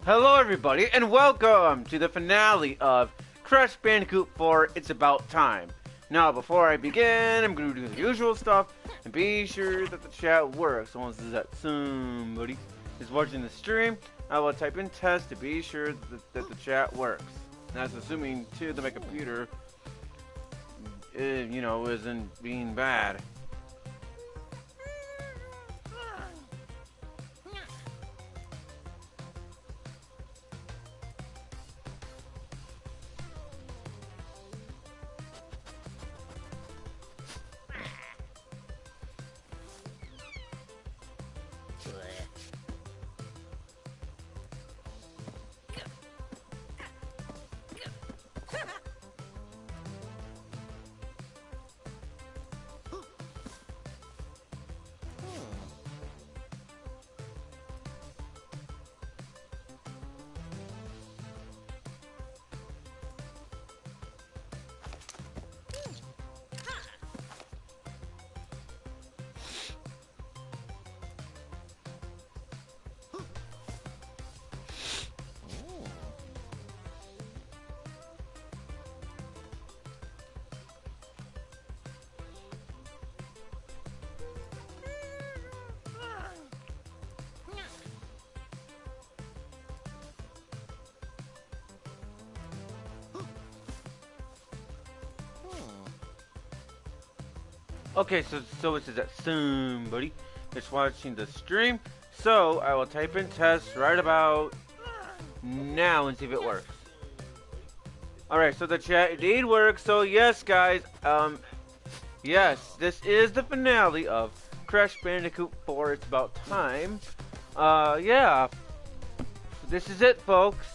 Hello everybody, and welcome to the finale of Crash Bandicoot 4, It's About Time. Now, before I begin, I'm going to do the usual stuff, and be sure that the chat works. Once that somebody is watching the stream, I will type in test to be sure that the chat works. That's assuming, too, that my computer, isn't being bad. Okay, so it says that somebody is watching the stream. So I will type in test right about now and see if it works. Alright, so the chat indeed works. So yes, guys, yes, this is the finale of Crash Bandicoot 4, It's About Time. Yeah. This is it, folks.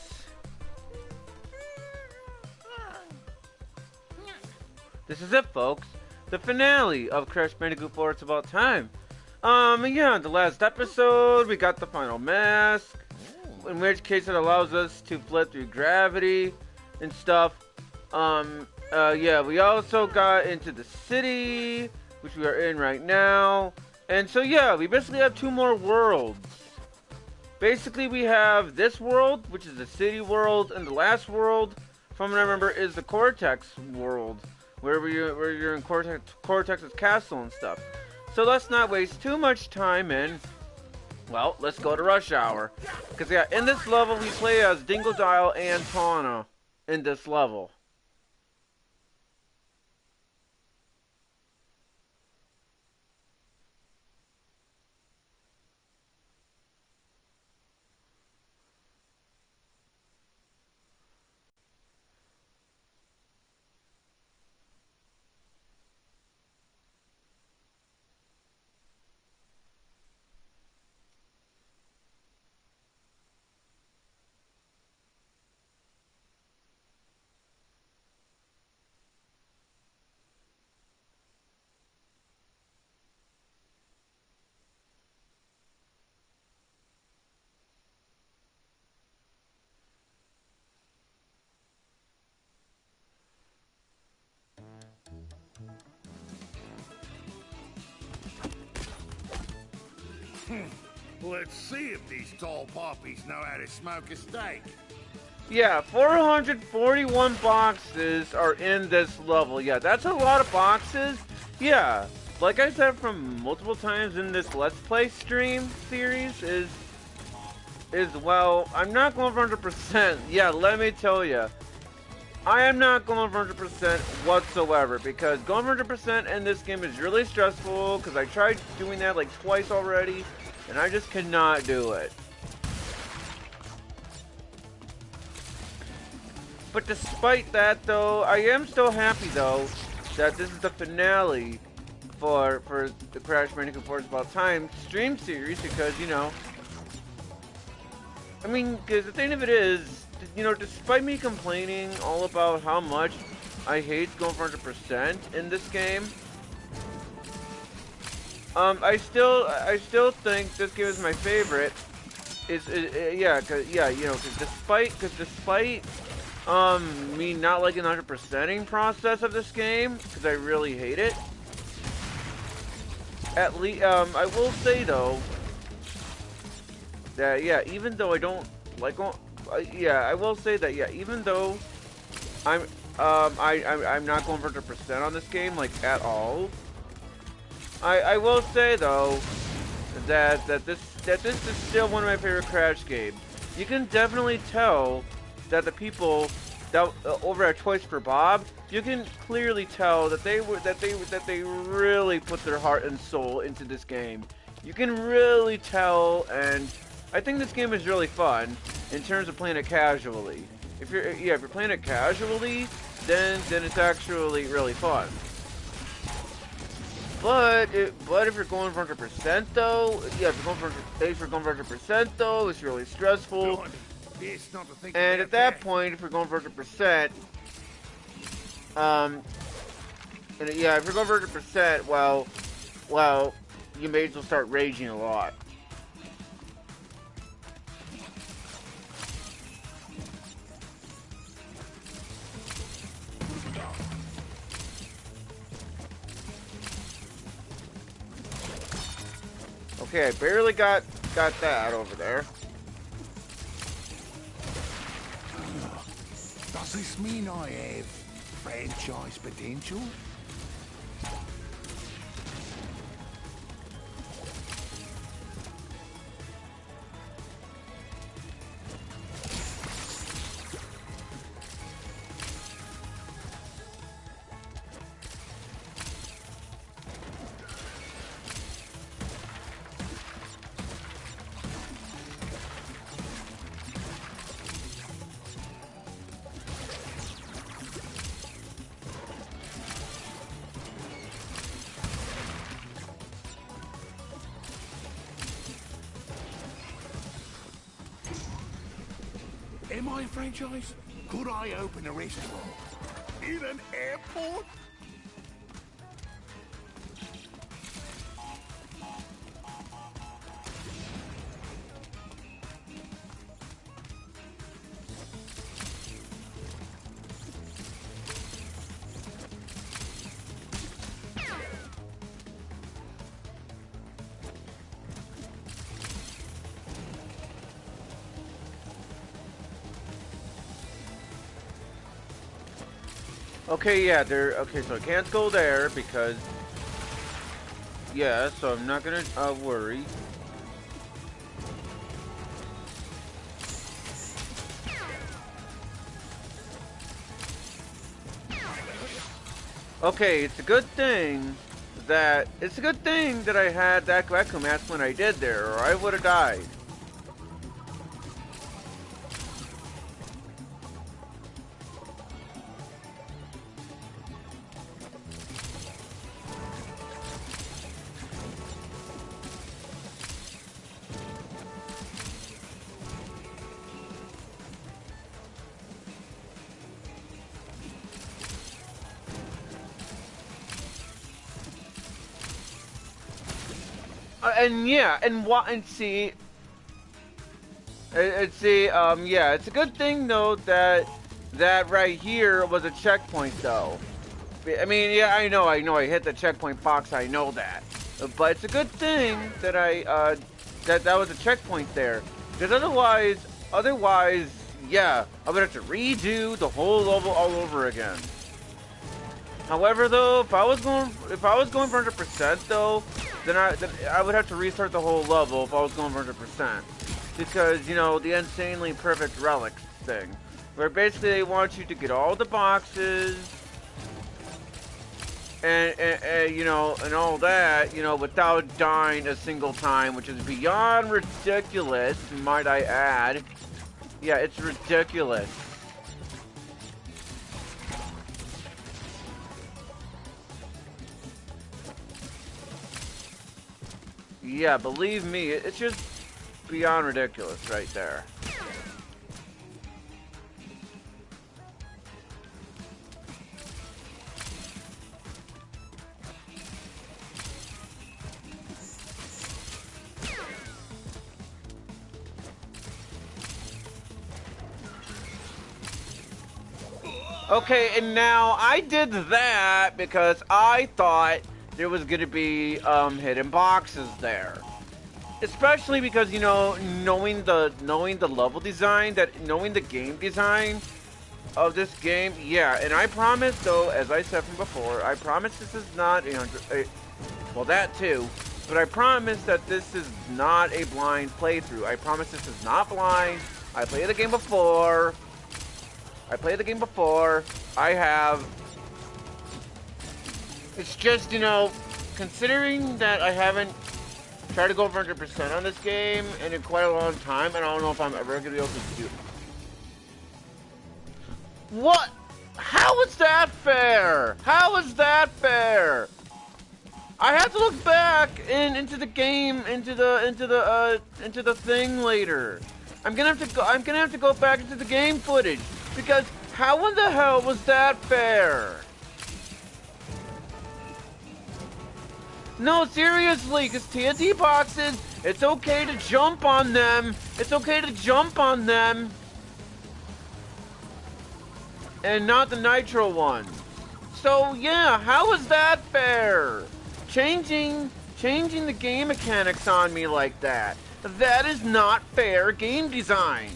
This is it, folks. The finale of Crash Bandicoot 4, It's About Time. Yeah, in the last episode, we got the final mask, in which case it allows us to flip through gravity and stuff. Yeah, we also got into the city, which we are in right now. And so, yeah, we basically have two more worlds. Basically, we have this world, which is the city world, and the last world, from what I remember, is the Cortex world. Where you're in Cortex's castle and stuff. So let's not waste too much time in, well, let's go to Rush Hour. Because yeah, in this level we play as Dingodile and Tawna in this level. Let's see if these tall poppies know how to smoke a steak. Yeah, 441 boxes are in this level. Yeah, that's a lot of boxes. Yeah, like I said from multiple times in this Let's Play stream series is well, I'm not going for 100%. Yeah, let me tell you. I am not going for 100% whatsoever, because going for 100% in this game is really stressful, because I tried doing that like twice already, and I just cannot do it. But despite that, though, I am still happy, though, that this is the finale for the Crash Bandicoot 4 It's About Time stream series, because, you know, I mean, because the thing of it is, you know, despite me complaining all about how much I hate going for 100% in this game, I still think this game is my favorite. Yeah, you know, because despite me not liking the 100%ing process of this game, because I really hate it. At least, I will say though that yeah, even though I don't Like, yeah, I will say that. Yeah, even though I'm I'm not going 100% on this game, like, at all. I will say though that this is still one of my favorite Crash games. You can definitely tell that the people that over at Toys for Bob, you can clearly tell that they really put their heart and soul into this game. You can really tell, and I think this game is really fun in terms of playing it casually. If you're playing it casually, then it's actually really fun. But if you're going for 100% though, yeah, if you're going for 100% though, it's really stressful. And at that point, if you're going for 100%, and yeah, if you're going for 100%, well, you may as well start raging a lot. Okay, I barely got that over there. Does this mean I have franchise potential? Am I a franchise? Could I open a restaurant? In an airport? Okay, yeah, okay, so I can't go there because, yeah, so I'm not gonna worry. Okay, it's a good thing that I had that Greco mask when I did there, or I would have died. And yeah, and see, yeah, it's a good thing though that right here was a checkpoint though. I mean, yeah, I know, I hit the checkpoint box, I know that, but it's a good thing that that was a checkpoint there, because otherwise, yeah, I would have to redo the whole level all over again. However, though, if I was going for 100% though, then I would have to restart the whole level if I was going for 100%, because you know the insanely perfect relics thing, where basically they want you to get all the boxes and you know, and all that, you know, without dying a single time, which is beyond ridiculous, might I add. Yeah, it's ridiculous. Yeah, believe me, it's just beyond ridiculous right there. Okay, and now I did that because I thought there was gonna be hidden boxes there. especially because, you know, knowing the level design, knowing the game design of this game, yeah. And I promise, though, as I said from before, I promise this is not well, that too, but I promise that this is not a blind playthrough. I promise this is not blind. I played the game before. I have. It's just, you know, considering that I haven't tried to go 100% on this game in quite a long time, and I don't know if I'm ever going to be able to do it. What? How is that fair? How is that fair? I have to look back into the game, into the thing later. I'm gonna have to go back into the game footage, because how in the hell was that fair? No, seriously, because TNT boxes, it's okay to jump on them. It's okay to jump on them. And not the nitro ones. So yeah, how is that fair? Changing the game mechanics on me like that. That is not fair game design.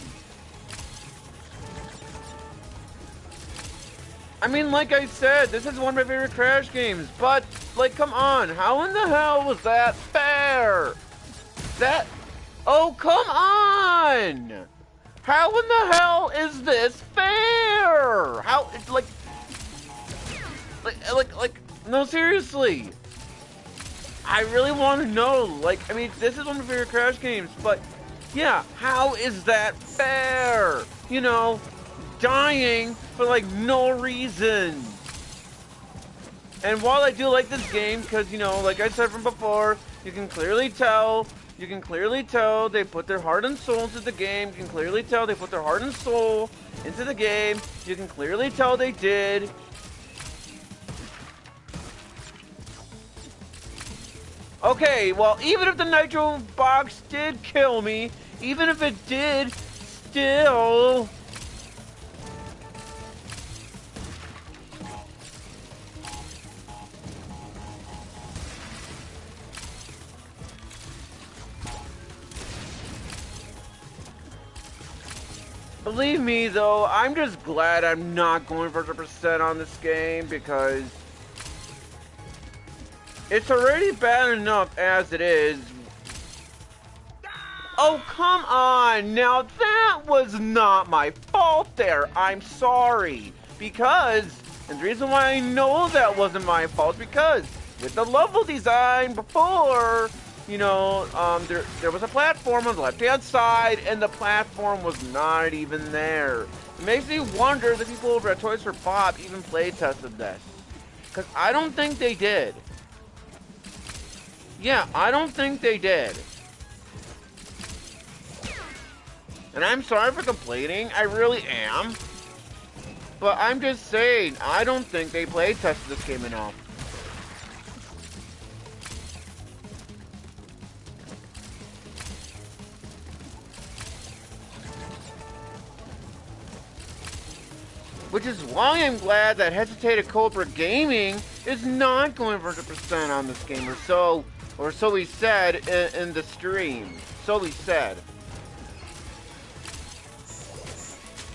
I mean, like I said, this is one of my favorite Crash games, but, like, come on, how in the hell was that fair? Oh, come on! How in the hell is this fair? How, it's like, no, seriously. I really want to know, like, I mean, this is one of my favorite Crash games, but, yeah, how is that fair? You know, dying for, like, no reason. And while I do like this game, because, you know, like I said from before, you can clearly tell they put their heart and soul into the game. You can clearly tell they put their heart and soul into the game. You can clearly tell they did. Okay, well, even if the Nitro box did kill me, even if it did, still... Believe me, though, I'm just glad I'm not going for 100% on this game, because it's already bad enough as it is. Oh, come on! Now, that was not my fault there. I'm sorry. Because, and the reason why I know that wasn't my fault, because with the level design before... You know, there was a platform on the left-hand side, and the platform was not even there. It makes me wonder if the people over at Toys for Bob even play tested this. Because I don't think they did. Yeah, I don't think they did. And I'm sorry for complaining, I really am. But I'm just saying, I don't think they play tested this game enough. Which is why I'm glad that Hesitated Cobra Gaming is not going for 100% on this game, or so he said in the stream. So he said.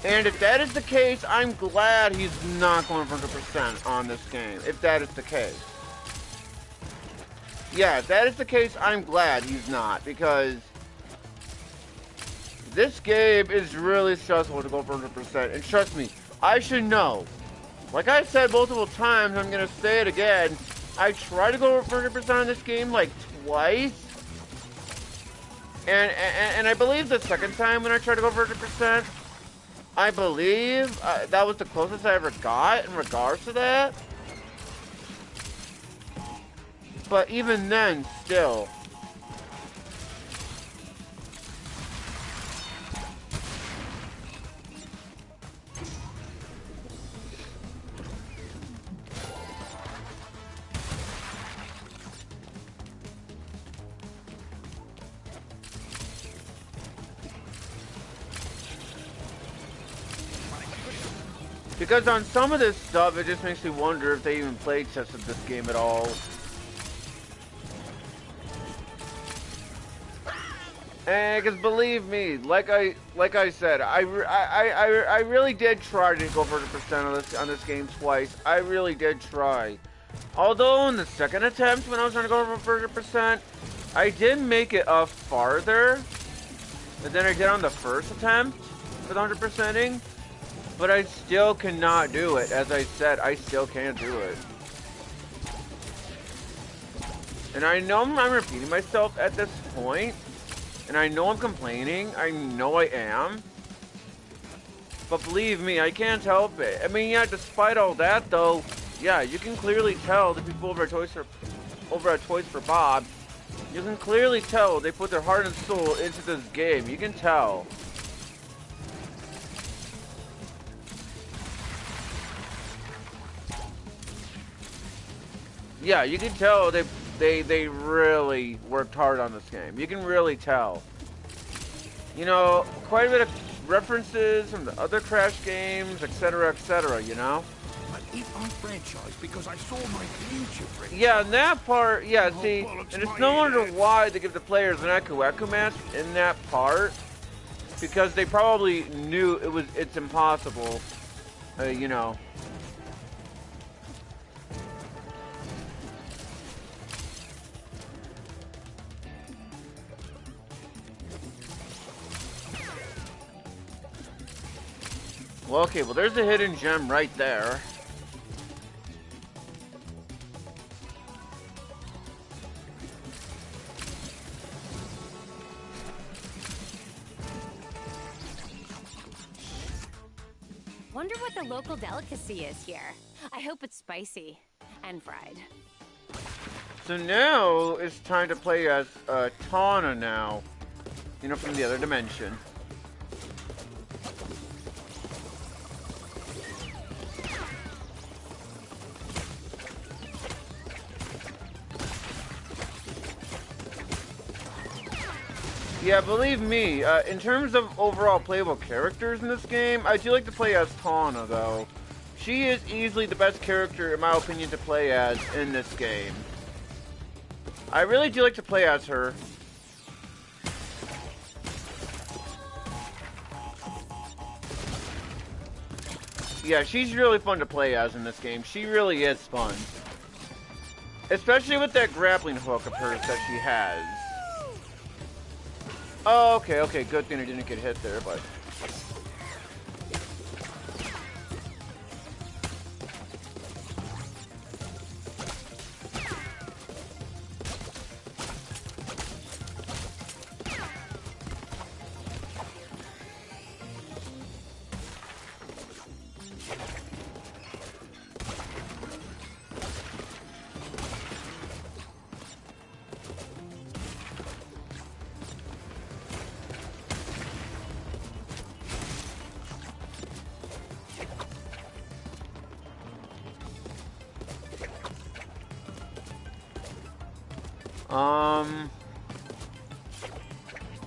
And if that is the case, I'm glad he's not going for 100% on this game. If that is the case. Yeah, if that is the case, I'm glad he's not, because this game is really stressful to go for 100%. And trust me, I should know. Like I've said multiple times, I'm gonna say it again. I tried to go for 100% on this game like twice. And I believe the second time when I tried to go for 100%, I believe that was the closest I ever got in regards to that. But even then, still. Because on some of this stuff, it just makes me wonder if they even play tested this game at all. And because believe me, like I said, I really did try to go for 100% on this game twice. I really did try. Although in the second attempt, when I was trying to go for 100%, I did make it up farther than I did on the first attempt with 100%ing. But I still cannot do it. As I said, I still can't do it. And I know I'm repeating myself at this point. And I know I'm complaining. I know I am. But believe me, I can't help it. I mean, yeah, despite all that, though, yeah, you can clearly tell the people over at Toys for Bob, you can clearly tell they put their heart and soul into this game. You can tell. Yeah, you can tell they really worked hard on this game. You can really tell. You know, quite a bit of references from the other Crash games, etc., you know? I eat my franchise because I saw my future for it. Yeah, and that part, yeah, see, bollocks, and it's my no wonder idiot. why they give the players an Echo mask in that part, because they probably knew it's impossible, you know. Well, okay, well, there's a hidden gem right there. Wonder what the local delicacy is here. I hope it's spicy and fried. So now it's time to play as Tawna now, you know, from the other dimension. Yeah, believe me, in terms of overall playable characters in this game, I do like to play as Tawna, though. She is easily the best character, in my opinion, to play as in this game. I really do like to play as her. Yeah, she's really fun to play as in this game. She really is fun. Especially with that grappling hook of hers that she has. Oh, okay, good thing I didn't get hit there, but...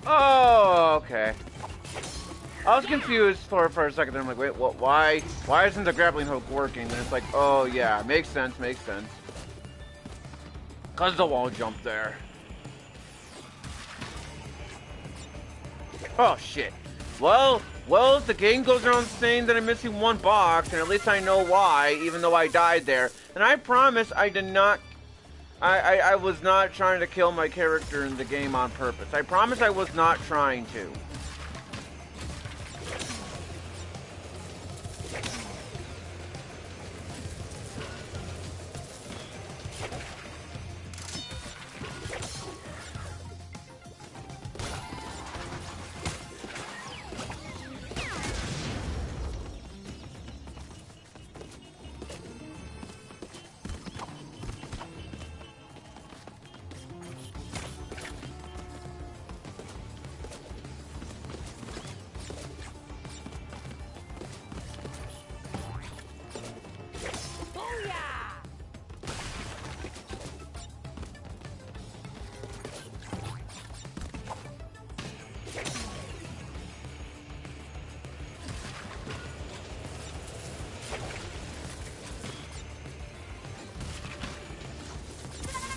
Oh, okay. I was confused for a second. Then I'm like, wait, what? Why isn't the grappling hook working? And it's like, oh yeah, makes sense. Cause the wall jump there. Oh shit. Well, if the game goes around saying that I'm missing one box, and at least I know why, even though I died there. And I promise I did not. I was not trying to kill my character in the game on purpose. I promise I was not trying to.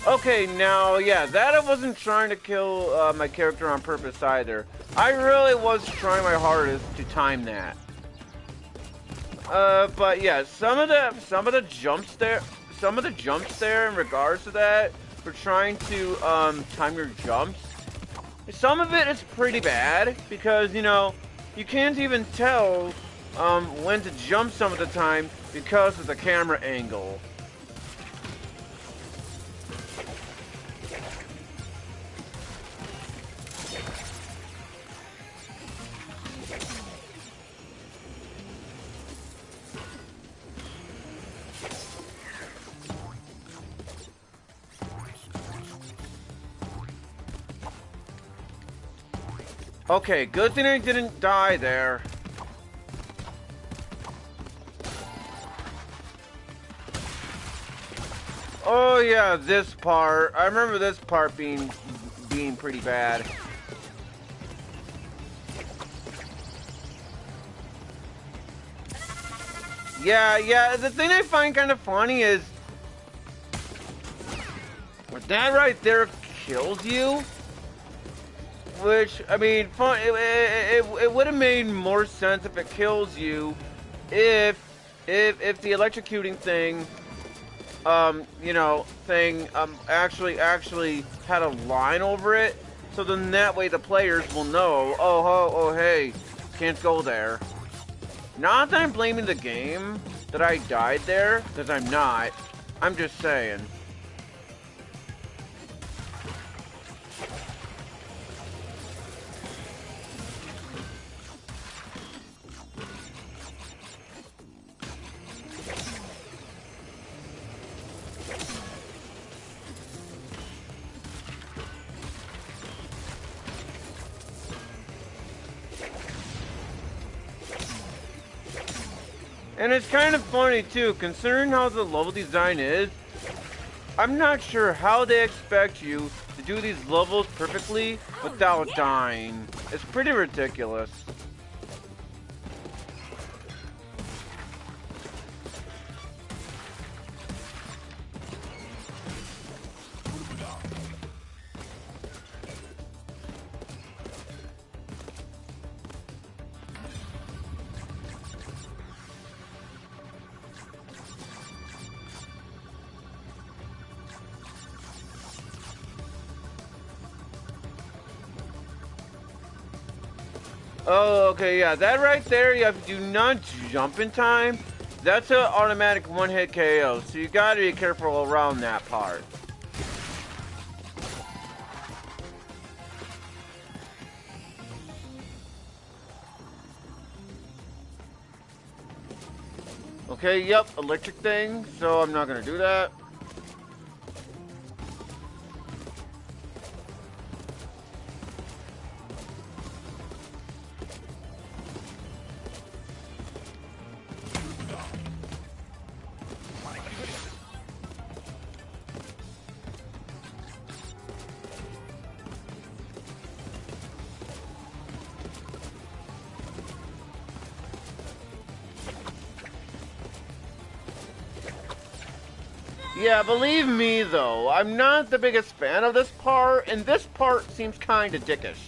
Okay, now, yeah, that I wasn't trying to kill my character on purpose either. I really was trying my hardest to time that. But yeah, some of the jumps there in regards to that, for trying to time your jumps. Some of it is pretty bad because you know you can't even tell when to jump some of the time because of the camera angle. Okay, good thing I didn't die there. Oh yeah, this part. I remember this part being pretty bad. Yeah, the thing I find kind of funny is that right there kills you. Which, I mean, it would have made more sense if it kills you if the electrocuting thing, you know, actually had a line over it. So then that way the players will know, oh, hey, can't go there. Not that I'm blaming the game that I died there, because I'm not. I'm just saying. And it's kind of funny too, considering how the level design is. I'm not sure how they expect you to do these levels perfectly without dying. It's pretty ridiculous. Oh, okay, yeah, that right there, you have to do not jump in time. That's an automatic one-hit KO, so you gotta be careful around that part. Okay, yep, electric thing, so I'm not gonna do that. Yeah, believe me though, I'm not the biggest fan of this part, and this part seems kinda dickish.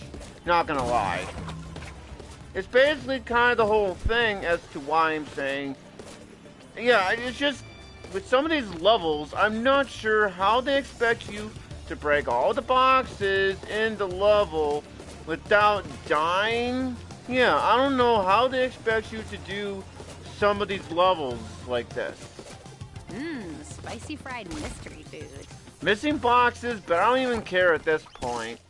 Not gonna lie. It's basically kind of the whole thing as to why I'm saying, yeah, it's just, with some of these levels, I'm not sure how they expect you to break all the boxes in the level without dying. Yeah, I don't know how they expect you to do some of these levels like this. Spicy fried mystery food. Missing boxes, but I don't even care at this point.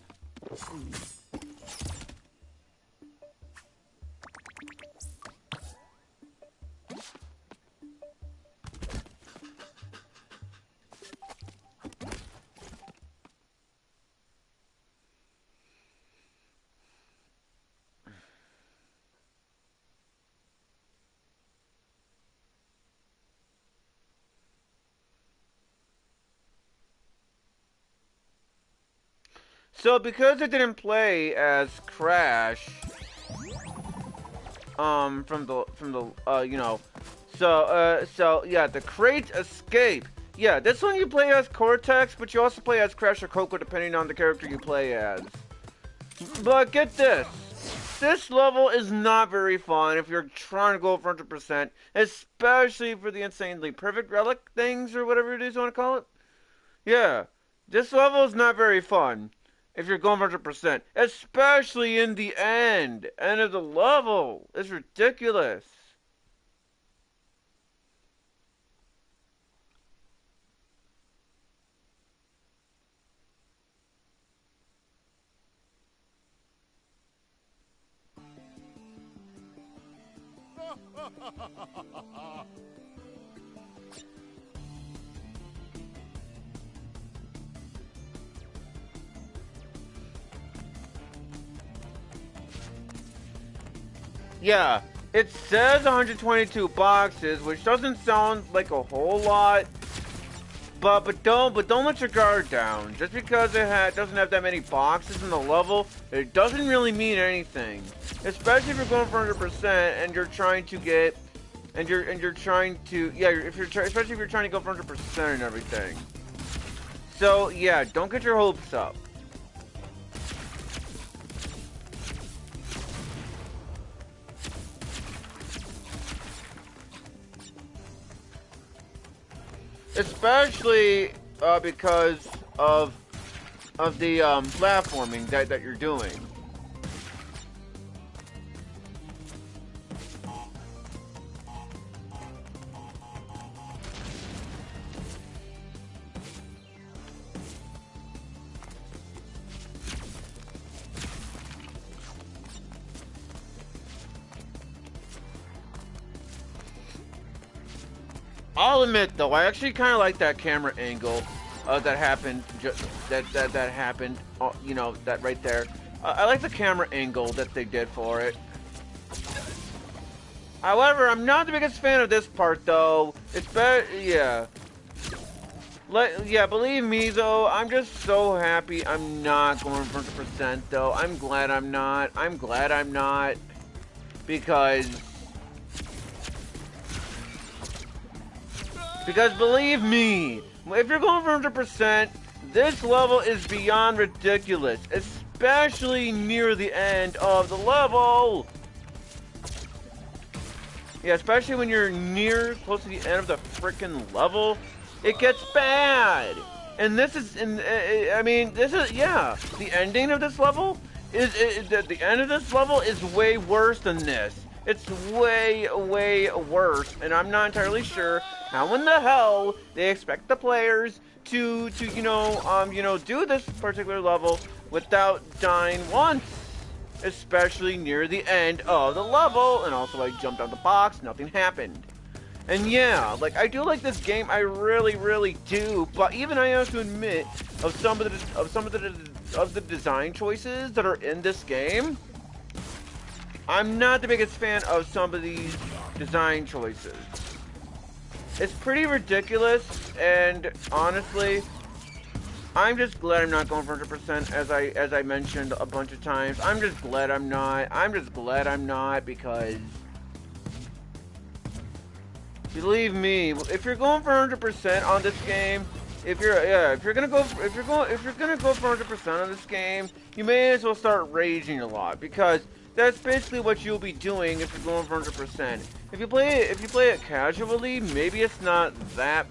So because it didn't play as Crash, from the you know, so yeah, the crate escape. Yeah, this one you play as Cortex, but you also play as Crash or Coco depending on the character you play as. But get this. This level is not very fun if you're trying to go for 100%, especially for the insanely perfect relic things or whatever it is you want to call it. Yeah, this level is not very fun if you're going for 100%, especially in the end. End of the level is ridiculous. Yeah, it says 122 boxes, which doesn't sound like a whole lot. But don't let your guard down. Just because it doesn't have that many boxes in the level, it doesn't really mean anything. Especially if you're going for 100% and you're trying to get, especially if you're trying to go for 100% and everything. So yeah, don't get your hopes up. Especially because of the platforming that you're doing. I'll admit though, I actually kind of like that camera angle that happened. That happened. You know, that right there. I like the camera angle that they did for it. However, I'm not the biggest fan of this part though. It's better, yeah. Yeah, believe me though, I'm just so happy I'm not going for 100% though. I'm glad I'm not. I'm glad I'm not. Because believe me, if you're going for 100%, this level is beyond ridiculous, especially near the end of the level. Yeah, especially when you're close to the end of the freaking level, it gets bad. And this is, yeah, the ending of this level the end of this level is way worse than this. It's way, way worse, and I'm not entirely sure how in the hell they expect the players to do this particular level without dying once, especially near the end of the level. And also, I jumped on the box, nothing happened. And yeah, like, I do like this game, I really, really do. But even I have to admit, of some of the design choices that are in this game, I'm not the biggest fan of some of these design choices. It's pretty ridiculous, and honestly, I'm just glad I'm not going for 100%, as I mentioned a bunch of times. I'm just glad I'm not. I'm just glad I'm not, because believe me, if you're going for 100% on this game, if you're gonna go for 100% on this game, you may as well start raging a lot, because that's basically what you'll be doing if you're going for 100%. If you play it casually, maybe it's not that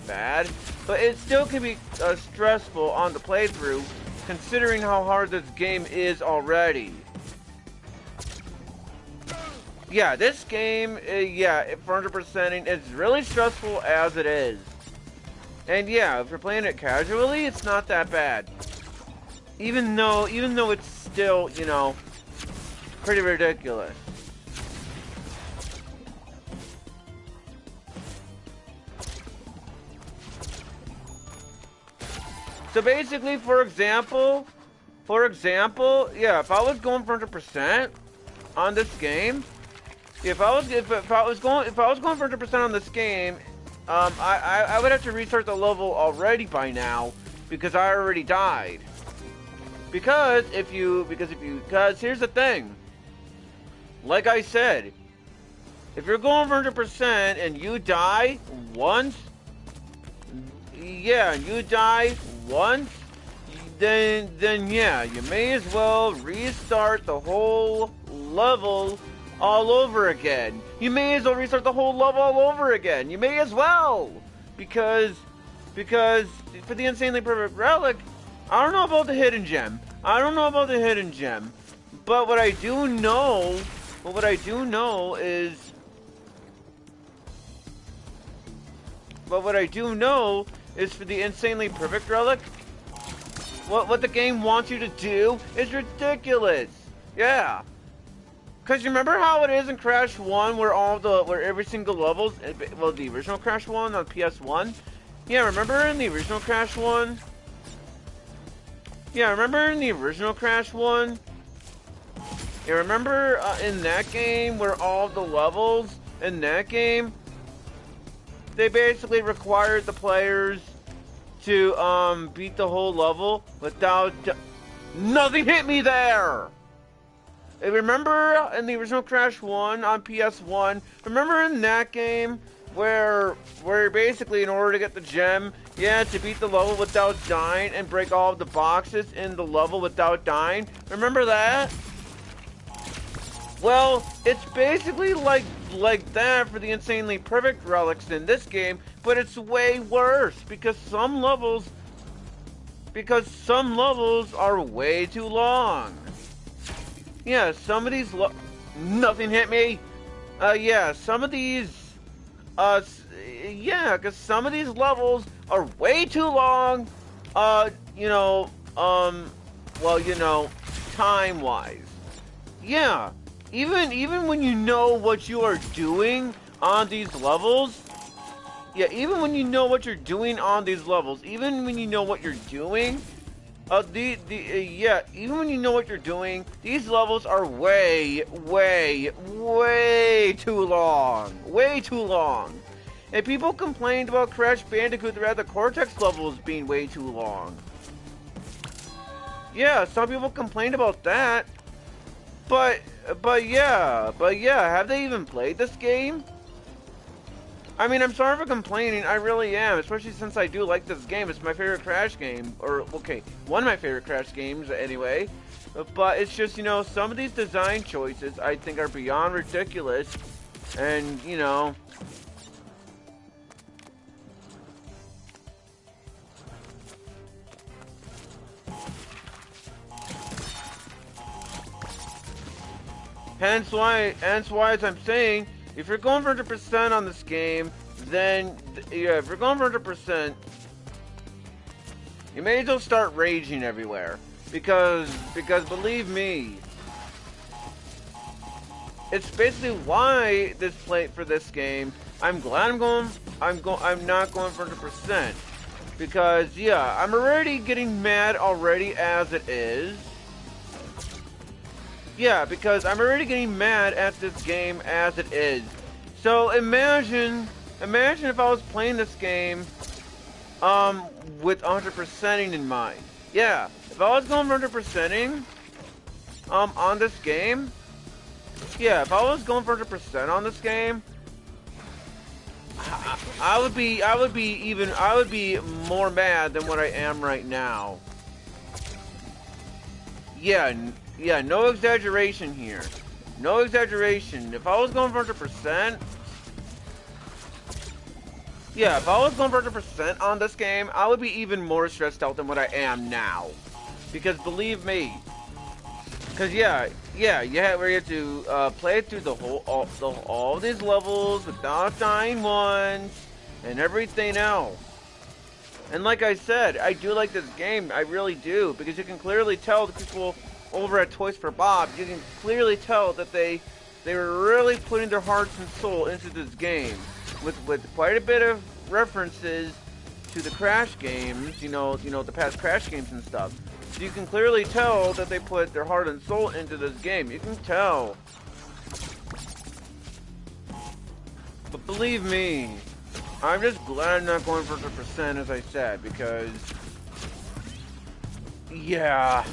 bad, but it still can be stressful on the playthrough, considering how hard this game is already. Yeah, this game, for 100%ing, it's really stressful as it is. And yeah, if you're playing it casually, it's not that bad. Even though it's still, you know, pretty ridiculous. So basically, for example, yeah, if I was going for 100% on this game, if I was going for 100% on this game, I would have to restart the level already by now, because I already died. Because here's the thing. Like I said, if you're going for 100% and you die once, yeah, you die once, then yeah, you may as well restart the whole level all over again. You may as well restart the whole level all over again. You may as well, because for the insanely perfect relic, I don't know about the hidden gem. I don't know about the hidden gem, but what I do know is. But what I do know is for the insanely perfect relic, what the game wants you to do is ridiculous. Yeah. Cause you remember how it is in Crash 1 where every single level's, well, the original Crash 1 on PS1? Yeah, remember in the original Crash 1? Yeah, remember in the original Crash 1? Yeah, remember in that game where all the levels in that game, they basically required the players to beat the whole level without nothing hit me there. Remember in the original Crash 1 on PS1, remember in that game where basically in order to get the gem, you had to beat the level without dying and break all of the boxes in the level without dying? Remember that? Well, it's basically like that for the insanely perfect relics in this game, but it's way worse because some levels are way too long. Yeah, some of these nothing hit me. Yeah, some of these yeah, because some of these levels are way too long. You know, well, you know, time-wise. Yeah. Even when you know what you are doing on these levels, yeah, even when you know what you're doing on these levels, even when you know what you're doing, yeah, even when you know what you're doing, these levels are way too long, way too long. And people complained about Crash Bandicoot throughout the Cortex levels being way too long. Yeah, some people complained about that. But yeah, have they even played this game? I mean, I'm sorry for complaining, I really am, especially since I do like this game. It's my favorite Crash game, or, okay, one of my favorite Crash games, anyway. But it's just, you know, some of these design choices I think are beyond ridiculous, and, you know... Hence why, as I'm saying, if you're going for 100% on this game, then, yeah, if you're going for 100%, you may as well start raging everywhere. Because believe me, it's basically why this play for this game, I'm glad I'm not going for 100%. Because, yeah, I'm already getting mad already as it is. Yeah, because I'm already getting mad at this game as it is. So imagine if I was playing this game, with 100%ing in mind. Yeah, if I was going for 100%ing, on this game, yeah, if I was going for 100% on this game, I would be more mad than what I am right now. Yeah, no exaggeration here. No exaggeration. If I was going for 100%... Yeah, if I was going for 100% on this game, I would be even more stressed out than what I am now. Because believe me... Because yeah, we have to play through the whole, all these levels without dying once, and everything else. And like I said, I do like this game, I really do, because you can clearly tell the people over at Toys for Bob, you can clearly tell that they were really putting their hearts and soul into this game, with quite a bit of references to the Crash games, you know, the past Crash games and stuff. So you can clearly tell that they put their heart and soul into this game. You can tell. But believe me, I'm just glad I'm not going for 100%, as I said, because... Yeah...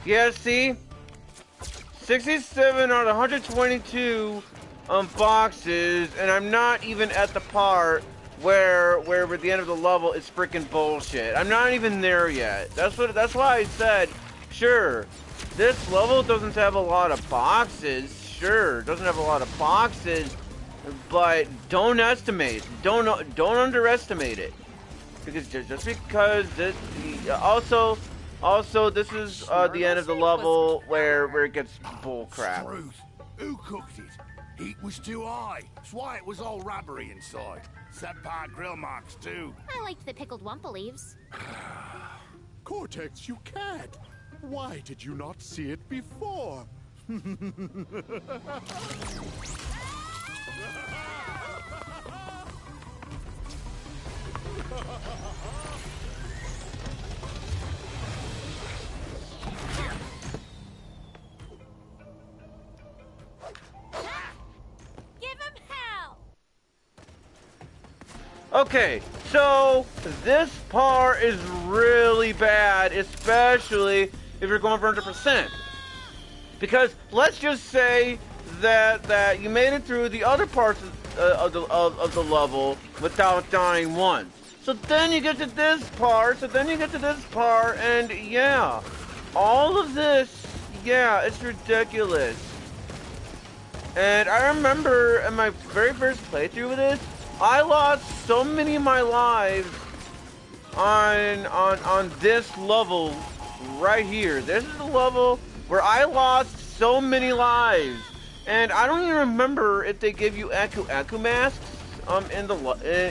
Yeah, see? 67 out of 122 boxes, and I'm not even at the part where at the end of the level it's freaking bullshit. I'm not even there yet. That's why I said, sure, this level doesn't have a lot of boxes. Sure, it doesn't have a lot of boxes, but don't underestimate it. Because just because this also this is the end of the level where it gets bull crap. Truth. Who cooked it? Heat was too high. That's why it was all rubbery inside. Subpar grill marks too. I liked the pickled wumpa leaves. Cortex, you can't. Why did you not see it before? Give him hell! Okay, so this part is really bad, especially if you're going for 100%. Because let's just say that you made it through the other parts of the level without dying once. So then you get to this part, and yeah, all of this, yeah, it's ridiculous. And I remember in my very first playthrough of this, I lost so many of my lives on this level right here. This is the level where I lost so many lives, and I don't even remember if they give you Aku masks in the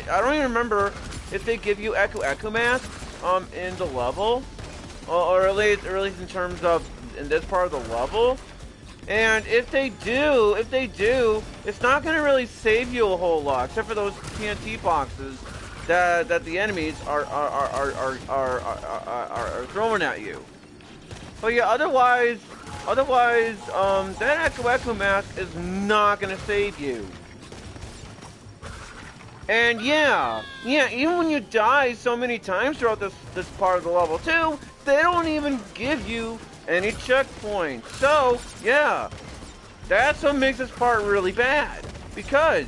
I don't even remember if they give you Aku masks in the level, or at least in terms of in this part of the level. And if they do, it's not going to really save you a whole lot, except for those TNT boxes that the enemies are throwing at you. But yeah, otherwise, that Aku mask is not going to save you. And yeah, even when you die so many times throughout this part of the level too, they don't even give you any checkpoints. So yeah, that's what makes this part really bad. Because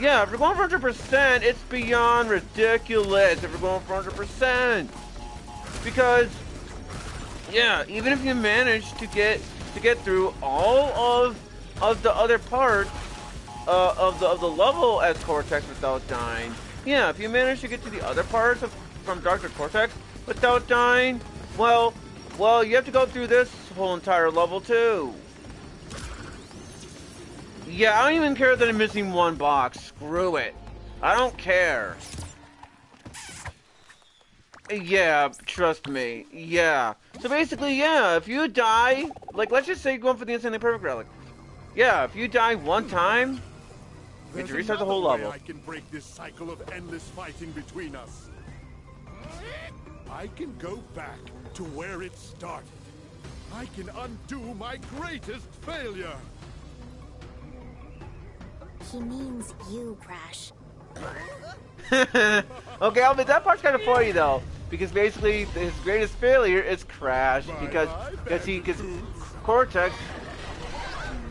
yeah, if you're going for 100%, it's beyond ridiculous. If you're going for 100%, because yeah, even if you manage to get through all of the other parts of the level as Cortex without dying, yeah, if you manage to get to the other parts from Dr. Cortex without dying, well, you have to go through this whole entire level too. Yeah, I don't even care that I'm missing one box. Screw it. I don't care. Yeah, trust me. Yeah. So basically, yeah, if you die, like, let's just say you're going for the Insanely Perfect Relic. Yeah, if you die one time, you have to restart the whole level. I can break this cycle of endless fighting between us. I can go back to where it started. I can undo my greatest failure. He means you, Crash. Okay, I mean, that part's kind of funny though, because basically his greatest failure is Crash, because Cortex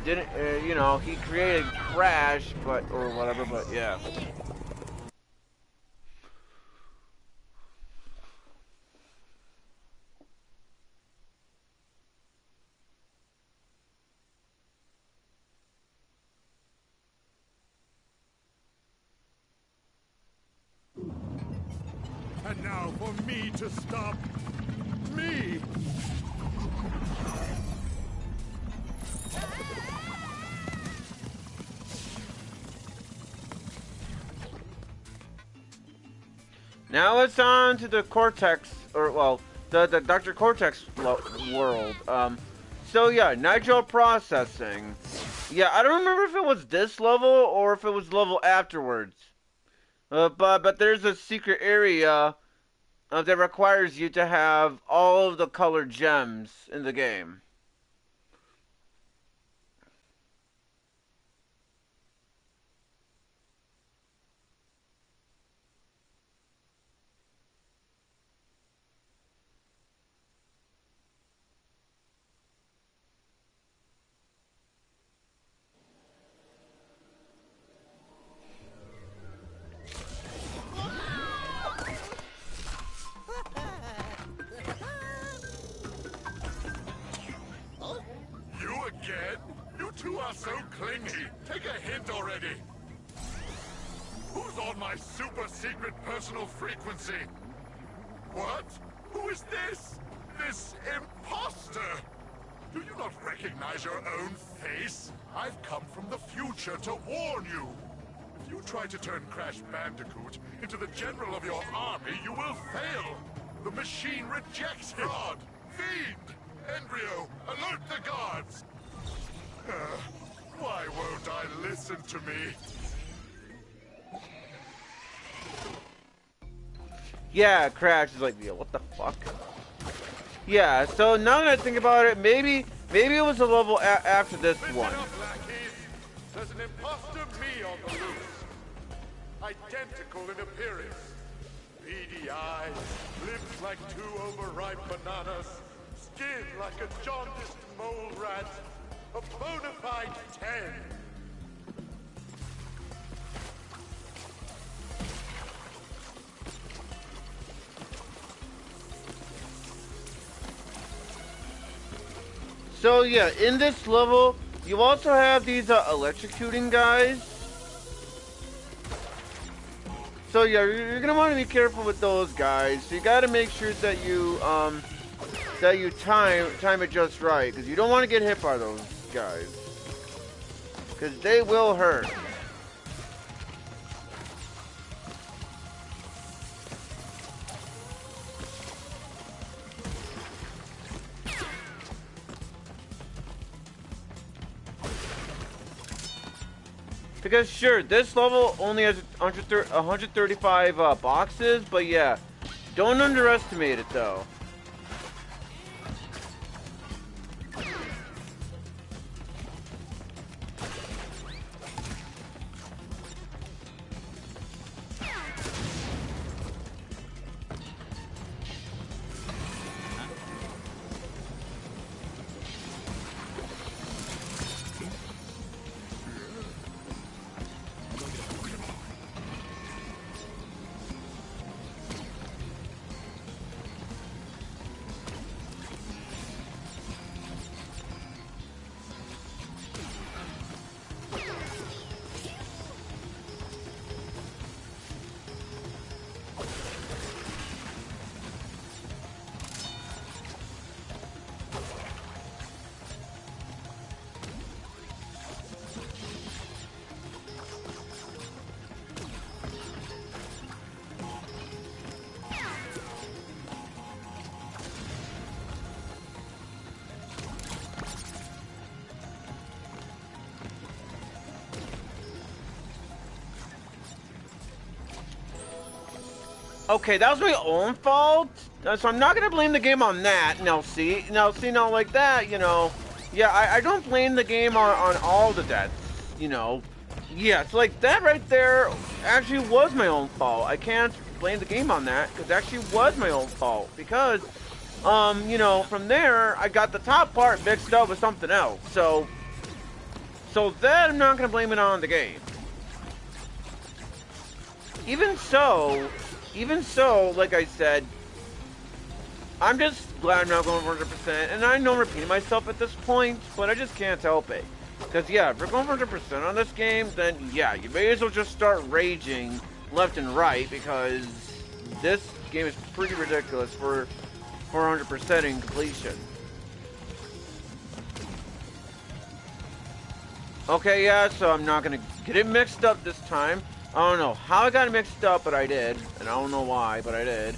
didn't, you know, he created Crash, or whatever, but yeah. And now for me to stop me. Now it's on to the Cortex, or well, the Dr. Cortex world. So yeah, nitro processing. Yeah, I don't remember if it was this level or if it was level afterwards. But there's a secret area that requires you to have all of the colored gems in the game. it already! Who's on my super secret personal frequency? What? Who is this? This imposter? Do you not recognize your own face? I've come from the future to warn you. If you try to turn Crash Bandicoot into the general of your army, you will fail. The machine rejects fraud. Fiend! Embryo, alert the guards! Why won't I listen to me? Yeah, Crash is like, yeah, what the fuck? Yeah, so now that I think about it, maybe it was a level after this one. Listen up, lackeys. There's an imposter me on the loose. Identical in appearance. Beady eyes, lips like two overripe bananas, skin like a jaundiced mole rat. A bona fide 10. So yeah, in this level, you also have these electrocuting guys. So yeah, you're gonna want to be careful with those guys. So you gotta make sure that you time it just right, because you don't want to get hit by those guys, because they will hurt. Because sure, this level only has 135 boxes, but yeah, don't underestimate it though. Okay, that was my own fault, so I'm not gonna blame the game on that. Now like that, you know, yeah, I don't blame the game on all the deaths, you know. Yeah, so like that right there actually was my own fault. I can't blame the game on that, because it actually was my own fault, because, you know, from there, I got the top part mixed up with something else, so that I'm not gonna blame it on the game. Even so, like I said, I'm just glad I'm not going 100%, and I know I'm repeating myself at this point, but I just can't help it. Because, yeah, if you're going 100% on this game, then, yeah, you may as well just start raging left and right, because this game is pretty ridiculous for 100%ing completion. Okay, yeah, so I'm not going to get it mixed up this time. I don't know how I got it mixed up, but I did. And I don't know why, but I did.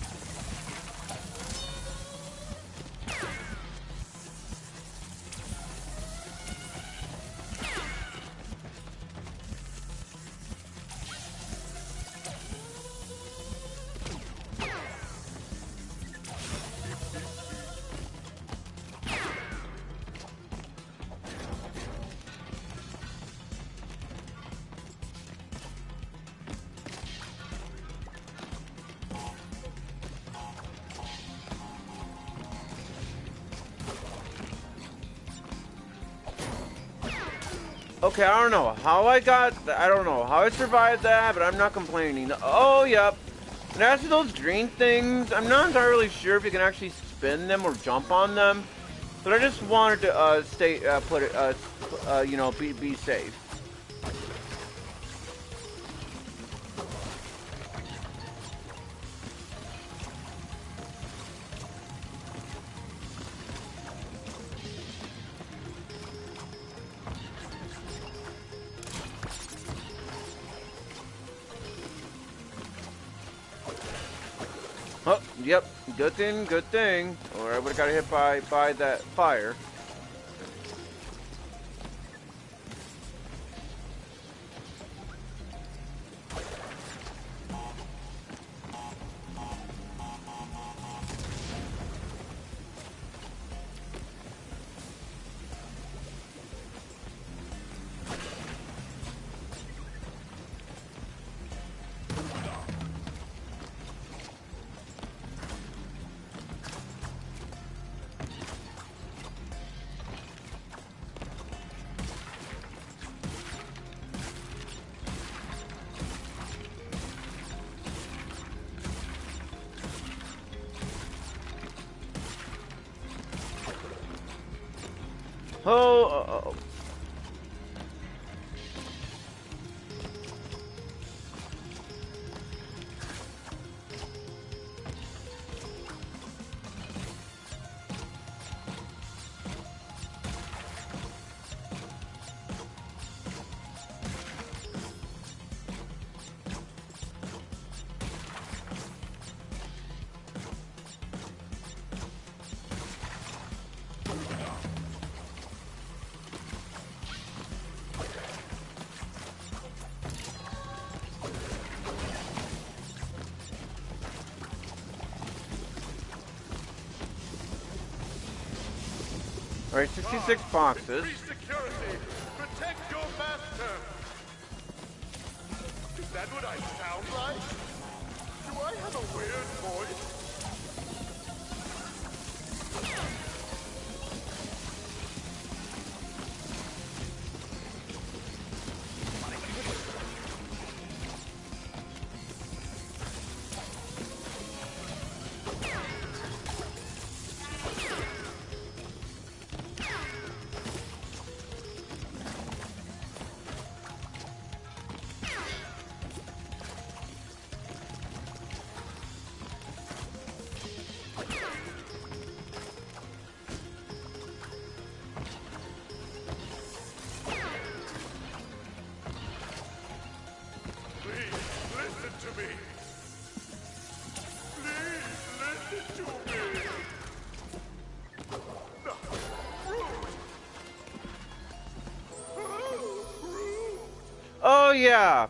Okay, I don't know how I survived that, but I'm not complaining. Oh, yep. And as for those green things, I'm not entirely sure if you can actually spin them or jump on them. But I just wanted to you know, be safe. Oh, yep. Good thing, good thing. Or I would have got hit by that fire. Oh, Alright, 66 boxes. Security, protect your master. Is that what I sound like? Do I have a weird voice? Oh, yeah.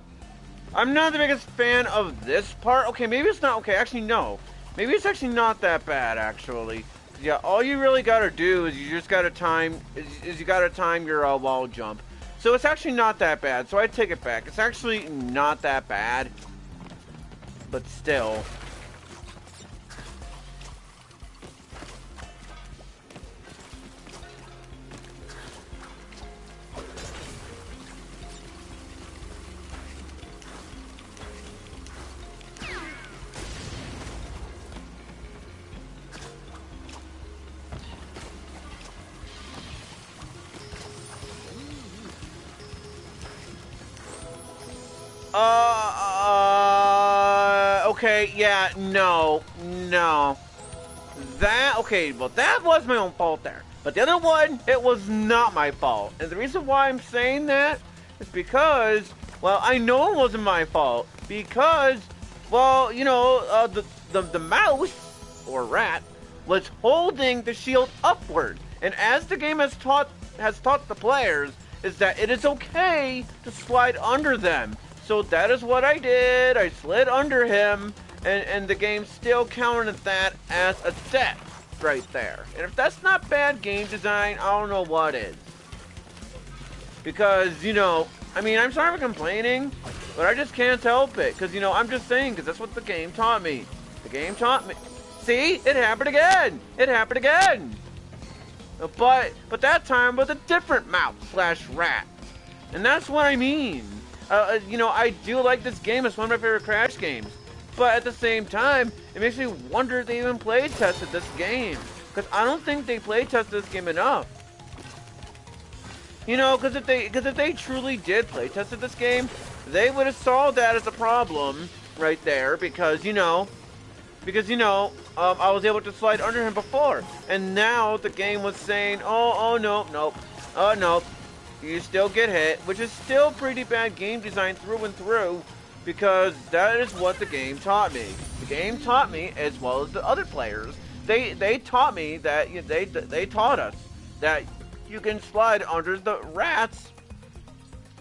I'm not the biggest fan of this part. Okay, maybe it's not. Okay, actually, no. Maybe it's actually not that bad, actually. Yeah, all you really gotta do is you just gotta time, is you gotta time your wall jump. So it's actually not that bad, so I take it back. It's actually not that bad. But still. Okay, yeah, no. Okay, well, that was my own fault there. But the other one, it was not my fault. And the reason why I'm saying that is because, well, I know it wasn't my fault. Because, well, you know, the mouse, or rat, was holding the shield upward. And as the game has taught the players, is that it is okay to slide under them. So that is what I did. I slid under him, and the game still counted that as a step right there. And if that's not bad game design, I don't know what is. Because, you know, I mean, I'm sorry for complaining, but I just can't help it. Because, you know, I'm just saying, because that's what the game taught me. The game taught me. See? It happened again. It happened again. But that time with a different mouse / rat. And that's what I mean. You know, I do like this game. It's one of my favorite Crash games. But at the same time, it makes me wonder if they even play tested this game. Because I don't think they play tested this game enough. You know, because if they truly did play tested this game, they would have solved that as a problem right there. Because, you know, I was able to slide under him before. And now the game was saying, oh, nope. You still get hit, which is still pretty bad game design through and through, because that is what the game taught me. The game taught me, as well as the other players. They taught me that they taught us that you can slide under the rats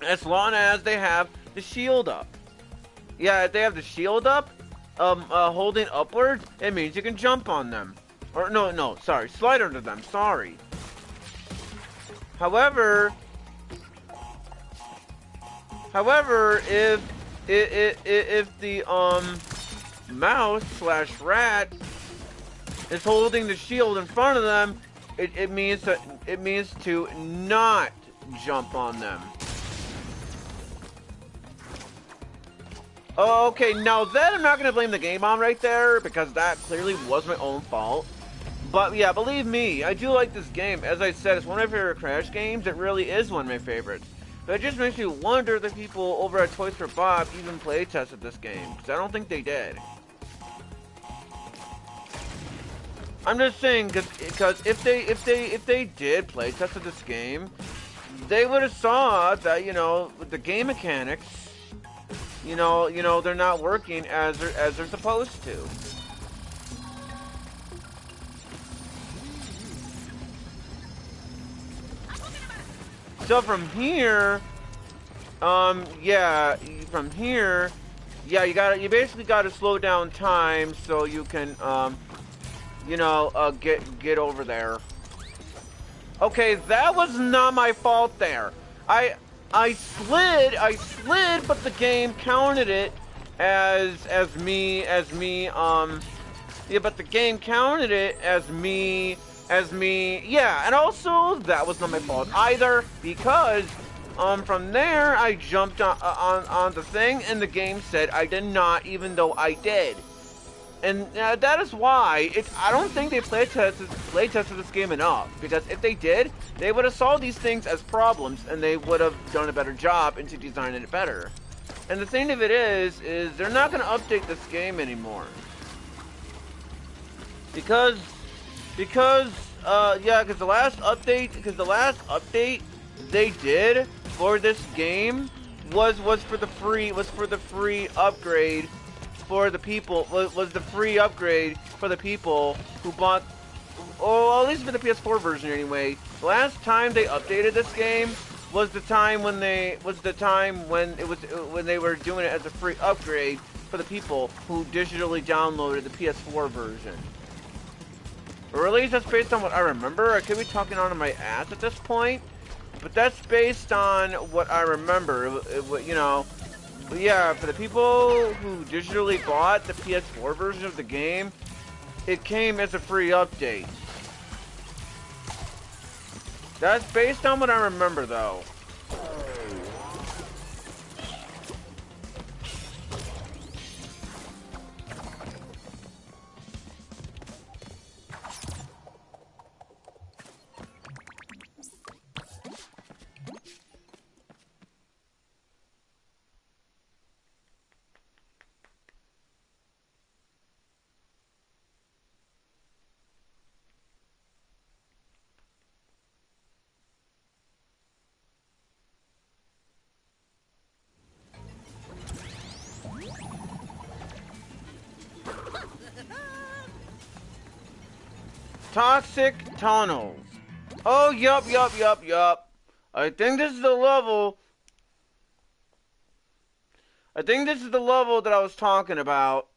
as long as they have the shield up. Yeah, if they have the shield up, holding upward, it means you can jump on them. Or no, sorry, slide under them. Sorry. However, if the mouse / rat is holding the shield in front of them, it means to not jump on them. Okay, now that I'm not gonna blame the game on right there, because that clearly was my own fault. But yeah, believe me, I do like this game. As I said, it's one of my favorite Crash games. It really is one of my favorites. But it just makes me wonder if the people over at Toys for Bob even play tested this game, because I don't think they did. I'm just saying, because if they did play tested this game, they would have saw that, you know, the game mechanics, you know, they're not working as they're supposed to. So from here, yeah, you basically gotta slow down time so you can, get over there. Okay, that was not my fault there. I slid, but the game counted it as me, yeah, but the game counted it as me, yeah, and also, that was not my fault either, because, from there, I jumped on the thing, and the game said I did not, even though I did. And that is why, I don't think they play tested this game enough, because if they did, they would have solved these things as problems, and they would have done a better job into designing it better. And the thing of it is they're not going to update this game anymore. Because the last update they did for this game was for the free upgrade for the people, was the free upgrade for the people who bought, at least for the PS4 version anyway. The last time they updated this game was the time when they were doing it as a free upgrade for the people who digitally downloaded the PS4 version. Or at least that's based on what I remember. I could be talking out of my ass at this point, but that's based on what I remember. You know, but yeah, for the people who digitally bought the PS4 version of the game, it came as a free update. That's based on what I remember, though. Toxic tunnels. Oh, yup. I think this is the level. I think this is the level that I was talking about.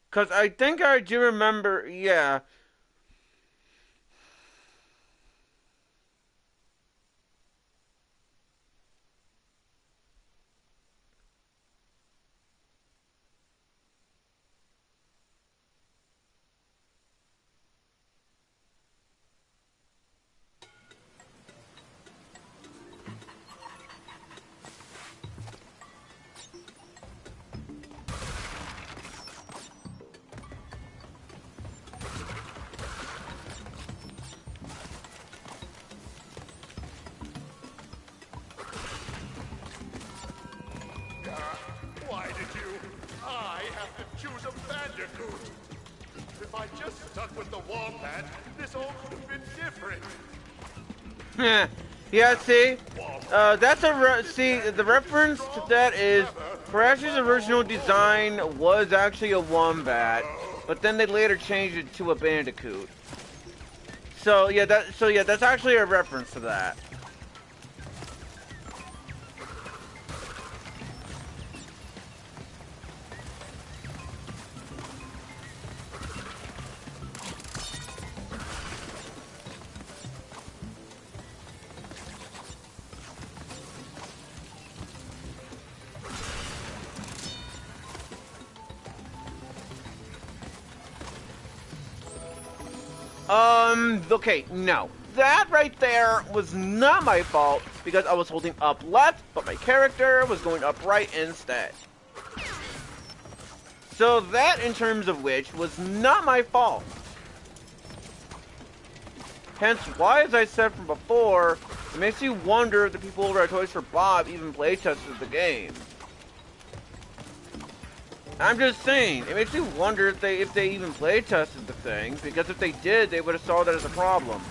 Because I think I do remember, yeah. Why did you? I have to choose a Bandicoot. If I just stuck with the Wombat, this all could have been different. Yeah, see? That's a see, the reference to that is Crash's original design was actually a wombat, but then they later changed it to a Bandicoot. So yeah, that's actually a reference to that. Okay, no. That right there was not my fault because I was holding up left, but my character was going up right instead. So that, in terms of which, was not my fault. Hence why, as I said from before, it makes you wonder if the people over at Toys for Bob even playtested the game. I'm just saying, it makes you wonder if they even playtested the thing, because if they did, they would have saw that as a problem.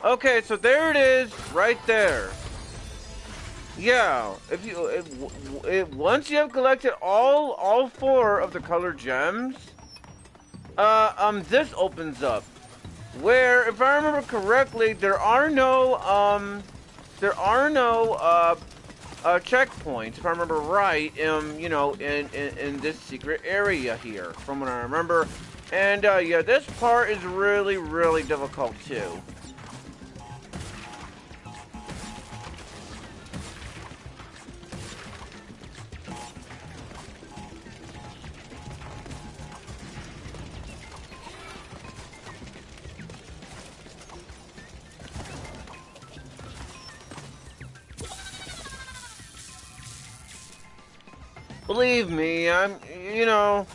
Okay, so there it is, right there. Yeah, if you once you have collected all 4 of the colored gems, this opens up. Where, if I remember correctly, there are no checkpoints. If I remember right, you know, in this secret area here, from what I remember. And yeah, this part is really difficult too. Believe me, you know...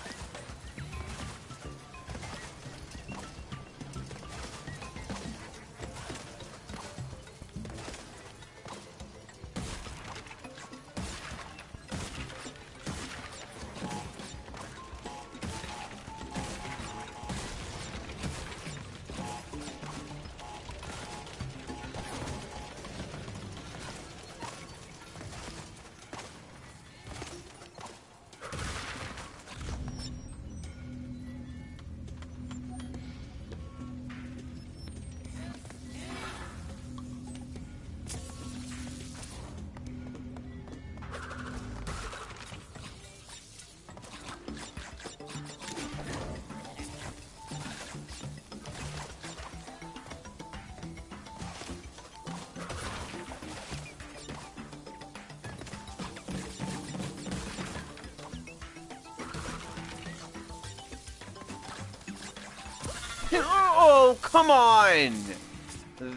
Oh, come on!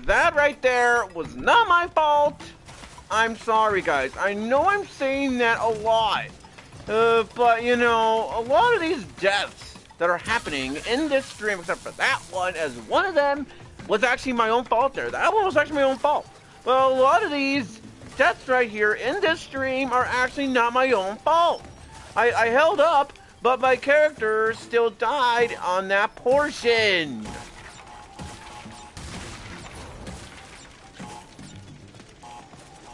That right there was not my fault. I'm sorry, guys. I know I'm saying that a lot. But, you know, a lot of these deaths that are happening in this stream, except for that one, as one of them, was actually my own fault there. That one was actually my own fault. Well, a lot of these deaths right here in this stream are actually not my own fault. I held up, but my character still died on that portion.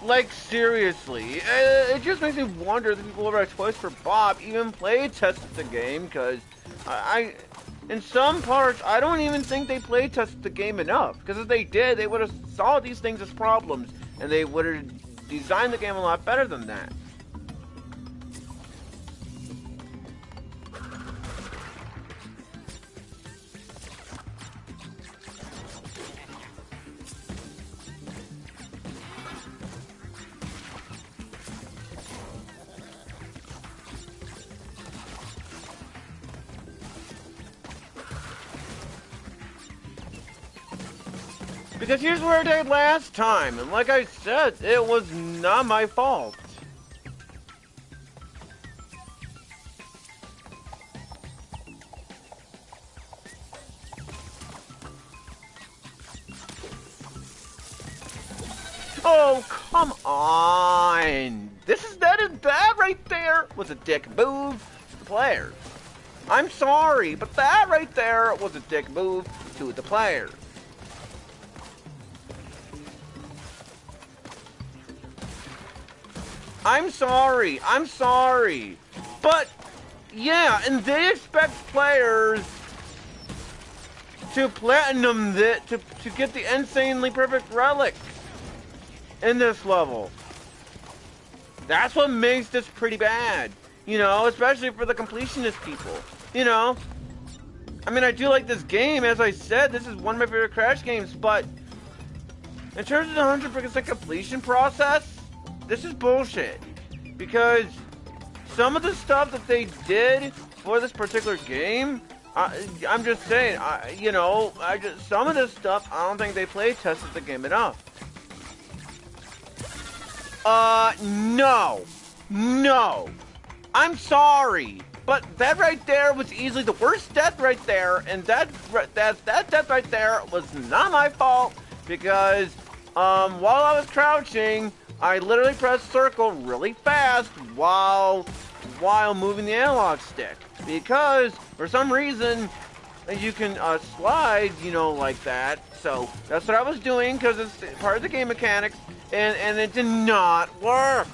Like, seriously, it just makes me wonder if the people over at Toys for Bob even play tested the game, because in some parts, I don't even think they play tested the game enough, because if they did, they would have saw these things as problems, and they would have designed the game a lot better than that. Because here's where I died last time, and like I said, it was not my fault. Oh, come on! That right there was a dick move to the players. I'm sorry, but that right there was a dick move to the players. I'm sorry, but yeah, and they expect players to platinum to get the insanely perfect relic in this level. That's what makes this pretty bad, you know, especially for the completionist people, you know. I mean, I do like this game, as I said, this is one of my favorite Crash games, but in terms of the 100% completion process, this is bullshit. Because some of the stuff that they did for this particular game, I'm just saying, some of this stuff, I don't think they play tested the game enough. No. I'm sorry, but that right there was easily the worst death right there, and that death right there was not my fault, because, while I was crouching, I literally pressed circle really fast while moving the analog stick, because for some reason you can slide, you know, like that. So that's what I was doing, because it's part of the game mechanics, and it did not work.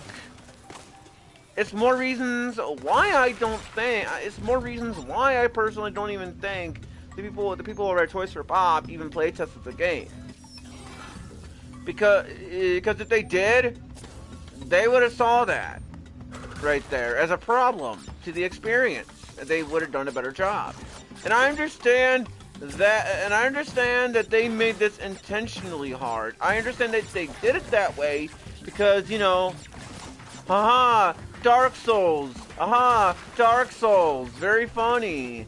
It's more reasons why I personally don't even think the people over at Toys for Bob even play tested the game. Because if they did, they would have saw that right there as a problem to the experience. They would have done a better job. And I understand that they made this intentionally hard. I understand that they did it that way because, you know, Dark Souls, very funny.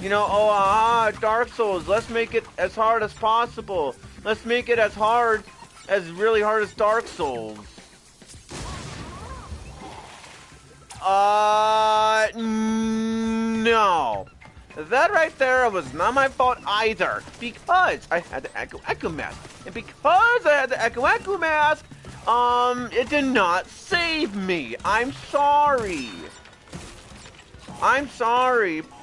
You know, Dark Souls, let's make it as hard as possible. Let's make it as really hard as Dark Souls. No. That right there was not my fault either, because I had the Echo Mask. And because I had the Echo Mask, it did not save me. I'm sorry,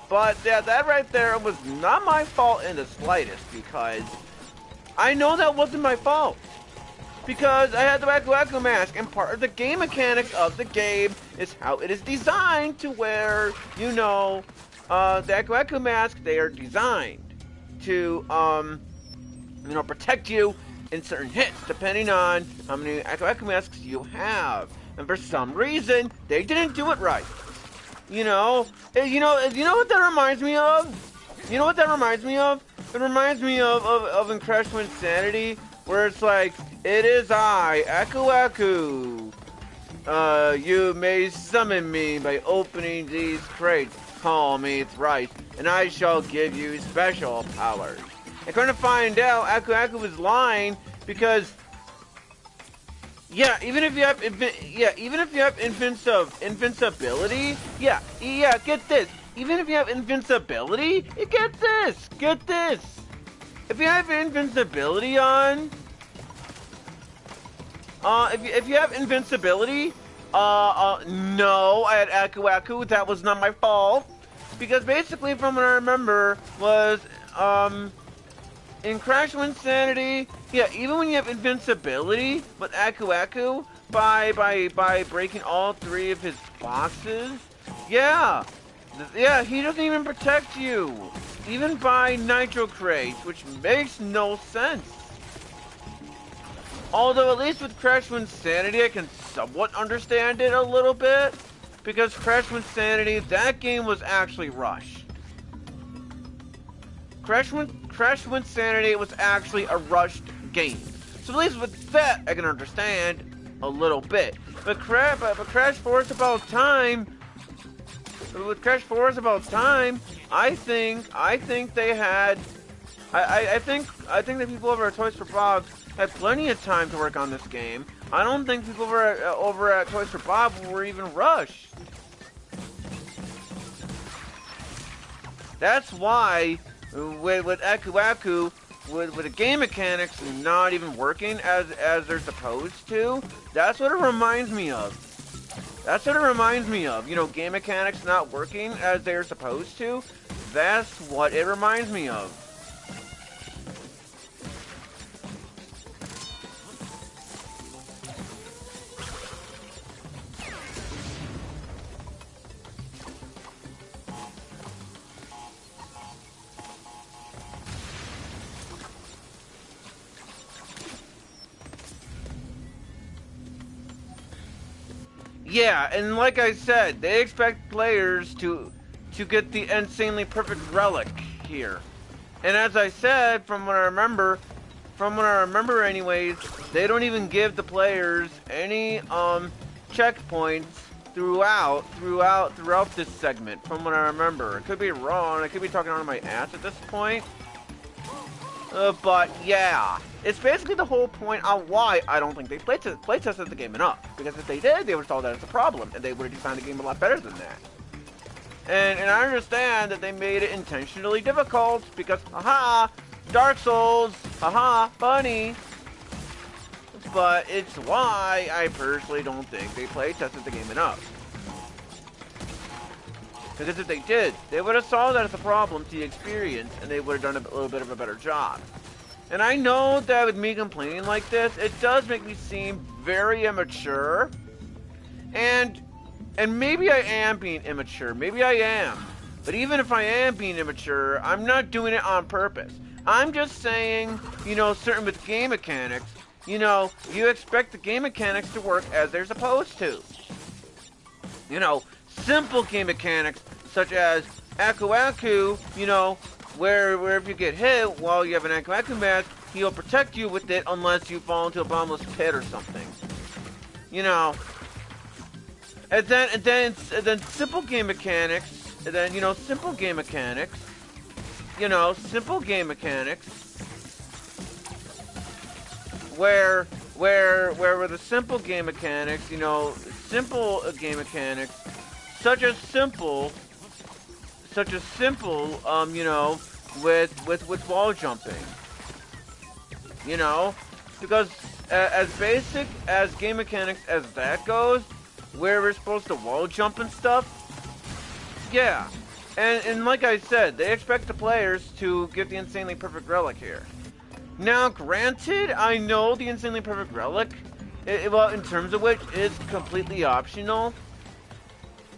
but yeah, that right there was not my fault in the slightest, because I know that wasn't my fault. Because I had the Echo Mask, and part of the game mechanics of the game is how it is designed to where, you know, the Echo Mask, they are designed to, you know, protect you in certain hits, depending on how many Echo Masks you have. And for some reason, they didn't do it right. You know what that reminds me of? It reminds me of in Crash Insanity, where it's like, it is I, Aku. You may summon me by opening these crates. Call me thrice, and I shall give you special powers. And come to find out, Aku was lying, because even if you have invincibility, get this. Even if you have invincibility, get this. If you have invincibility on, if you have invincibility, no, I had Aku, that was not my fault. Because basically, from what I remember, was, in Crash Insanity, even when you have invincibility with Aku, by breaking all 3 of his boxes, he doesn't even protect you. Even by Nitro Crates, which makes no sense. Although, at least with Crash Insanity, I can somewhat understand it a little bit. Because Crash Insanity, that game was actually rushed. Crash Insanity was actually a rushed game. So at least with that, I can understand a little bit. But Crash 4 is about time. I think they had I think that people over at Toys for Bob had plenty of time to work on this game. I don't think people over at Toys for Bob were even rushed. That's why with Aku Aku, with the game mechanics not even working as they're supposed to, that's what it reminds me of. That's what it reminds me of. You know, game mechanics not working as they're supposed to. That's what it reminds me of. Yeah, and like I said, they expect players to get the insanely perfect relic here. And as I said, from what I remember anyways, they don't even give the players any checkpoints throughout this segment, from what I remember. I could be wrong, I could be talking out of my ass at this point. But yeah, it's basically the whole point on why I don't think they play tested the game enough. Because if they did, they would have saw that as a problem, and they would have designed the game a lot better than that. And I understand that they made it intentionally difficult because, haha, Dark Souls, haha, funny. But it's why I personally don't think they play tested the game enough. Because if they did, they would have saw that as a problem to the experience, and they would have done a little bit of a better job. And I know that with me complaining like this, it does make me seem very immature. And maybe I am being immature. Maybe I am. But even if I am being immature, I'm not doing it on purpose. I'm just saying, you know, certain with game mechanics, you know, you expect the game mechanics to work as they're supposed to. You know, simple game mechanics, such as Aku Aku, you know, where if you get hit while you have an Aku Aku mask, he'll protect you with it unless you fall into a bottomless pit or something. You know. And then simple game mechanics, and then, you know, simple game mechanics, where with the simple game mechanics, you know, simple game mechanics, such as simple, you know, with wall jumping, you know, because as basic as game mechanics as that goes, where we're supposed to wall jump and stuff, yeah, and like I said, they expect the players to get the insanely perfect relic here. Now, granted, I know the insanely perfect relic, well, in terms of which, is completely optional.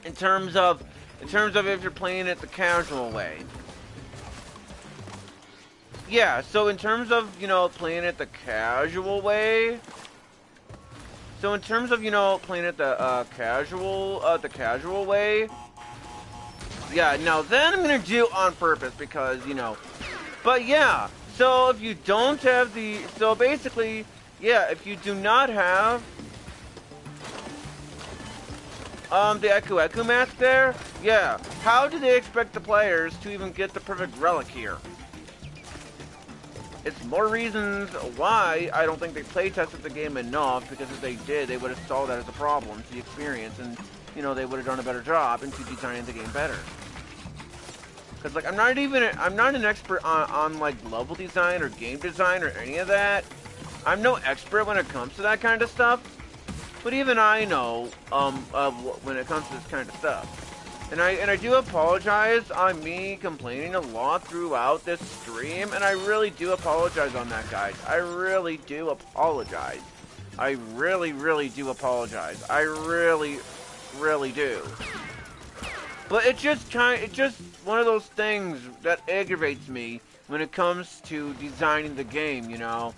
In terms of if you're playing it the casual way. Yeah, so in terms of, you know, playing it the casual way. So in terms of, you know, playing it the casual way. Yeah, now then I'm gonna do on purpose because, you know. But yeah, so if you don't have so basically, yeah, if you do not have the Aku Aku mask there, yeah, how do they expect the players to even get the perfect relic here? It's more reasons why I don't think they play tested the game enough, because if they did, they would have saw that as a problem to the experience, and, you know, they would have done a better job into designing the game better. Because, like, I'm not an expert on like, level design or game design or any of that. I'm no expert when it comes to that kind of stuff. But even I know, when it comes to this kind of stuff. And I do apologize on me complaining a lot throughout this stream, and I really do apologize on that, guys. I really do apologize. I really, really do apologize. I really, really do. But it's just one of those things that aggravates me when it comes to designing the game, you know.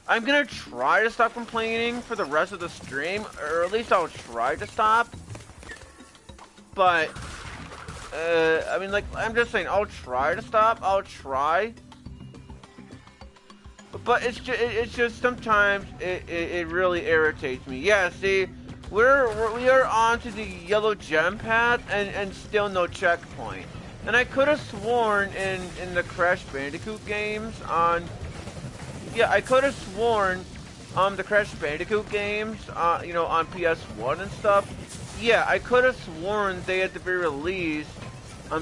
I'm gonna try to stop complaining for the rest of the stream, or at least I'll try to stop. But, I mean, like, I'm just saying, I'll try to stop, I'll try. But it's just sometimes, it really irritates me. Yeah, see, we are on to the yellow gem path and still no checkpoint. And I could have sworn in the Crash Bandicoot games on, yeah, I could have sworn the Crash Bandicoot games, you know, on PS1 and stuff. Yeah, I could have sworn they at the very least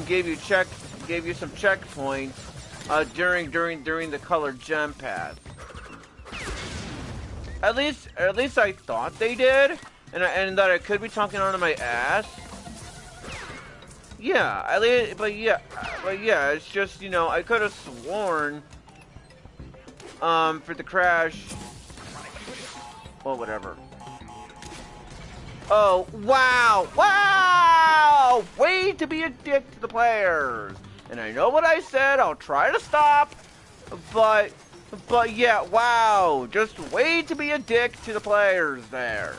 gave you some checkpoints during the colored gem path. At least I thought they did, and that I could be talking out of my ass. Yeah, but yeah, it's just, you know, I could have sworn for the Crash. Well, whatever. Oh, wow! Wow! Way to be a dick to the players! And I know what I said, I'll try to stop, but yeah, wow! Just way to be a dick to the players there.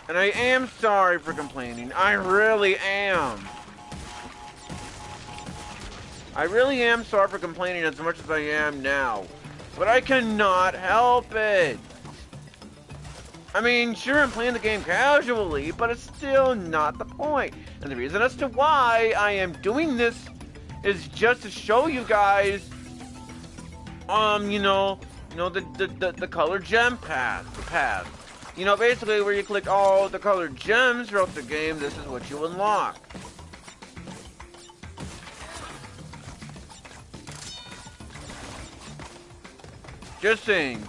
And I am sorry for complaining, I really am. I really am sorry for complaining as much as I am now. But I cannot help it. I mean, sure, I'm playing the game casually, but it's still not the point. And the reason as to why I am doing this is just to show you guys, you know, the colored gem path. You know, basically where you collect all the colored gems throughout the game, this is what you unlock. Just saying.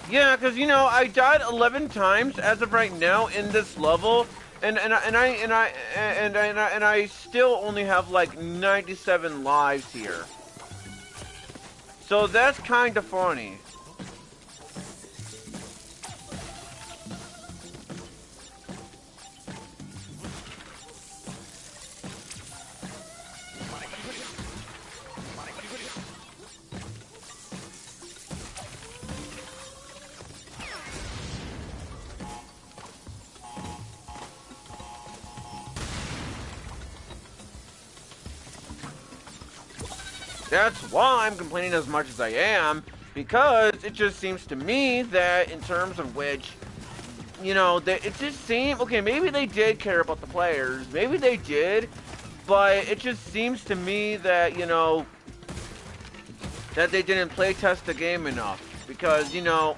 Yeah, because, you know, I died 11 times as of right now in this level, and I still only have like 97 lives here. So that's kind of funny. That's why I'm complaining as much as I am, because it just seems to me that in terms of which, you know, it just seemed, okay, maybe they did care about the players, maybe they did, but it just seems to me that, you know, that they didn't play test the game enough, because, you know,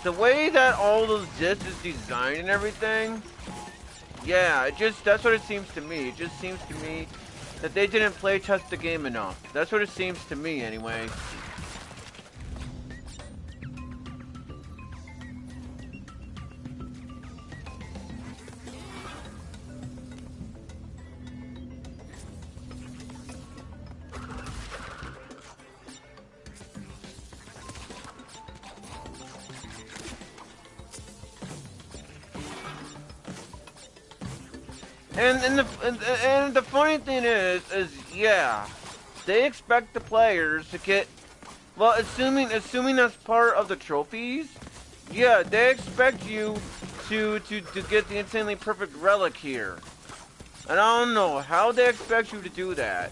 the way that all those discs is designed and everything, yeah, that's what it seems to me. It just seems to me that they didn't play test the game enough. That's what it seems to me, anyway. And the funny thing is yeah, they expect the players to get, well, assuming that's part of the trophies, yeah, they expect you to get the insanely perfect relic here. And I don't know how they expect you to do that.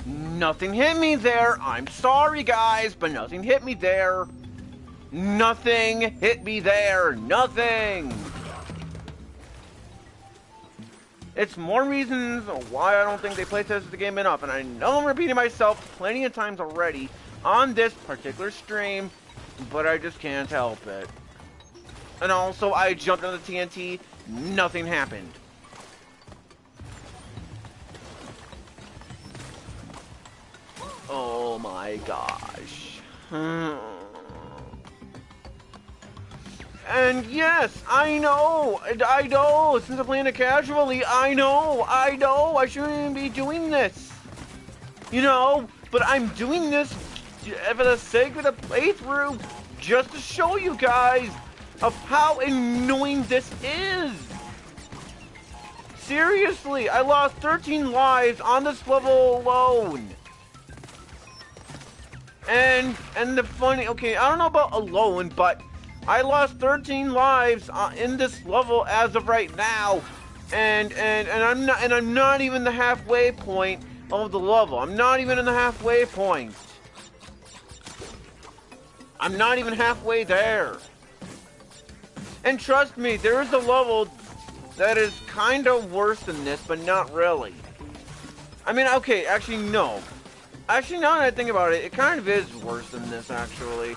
Nothing hit me there. I'm sorry, guys, but nothing hit me there. Nothing hit me there. Nothing. It's more reasons why I don't think they playtested the game enough, and I know I'm repeating myself plenty of times already on this particular stream, but I just can't help it. And also, I jumped on the TNT. Nothing happened. Oh my gosh. And yes, I know, since I'm playing it casually, I know, I shouldn't even be doing this. You know, but I'm doing this for the sake of the playthrough, just to show you guys of how annoying this is. Seriously, I lost 13 lives on this level alone. And the funny, okay, I don't know about alone, but I lost 13 lives in this level as of right now, and I'm not even the halfway point of the level. I'm not even in the halfway point. I'm not even halfway there. And trust me, there is a level that is kind of worse than this, but not really. I mean, okay, actually no. Actually, now that I think about it, it kind of is worse than this, actually.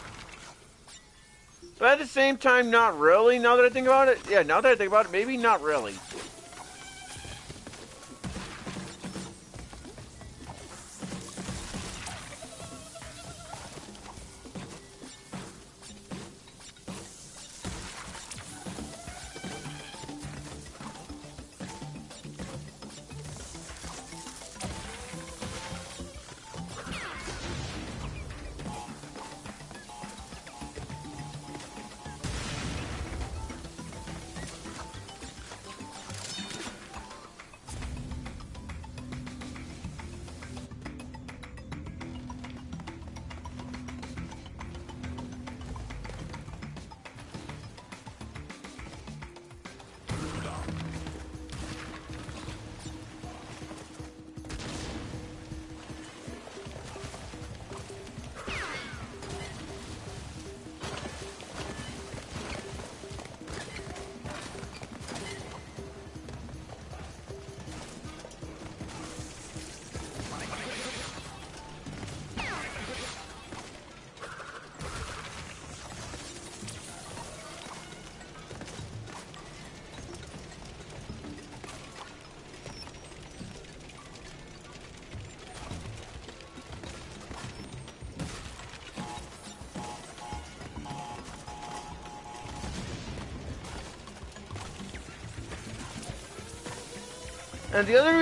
But at the same time, not really, now that I think about it. Yeah, now that I think about it, maybe not really. And the other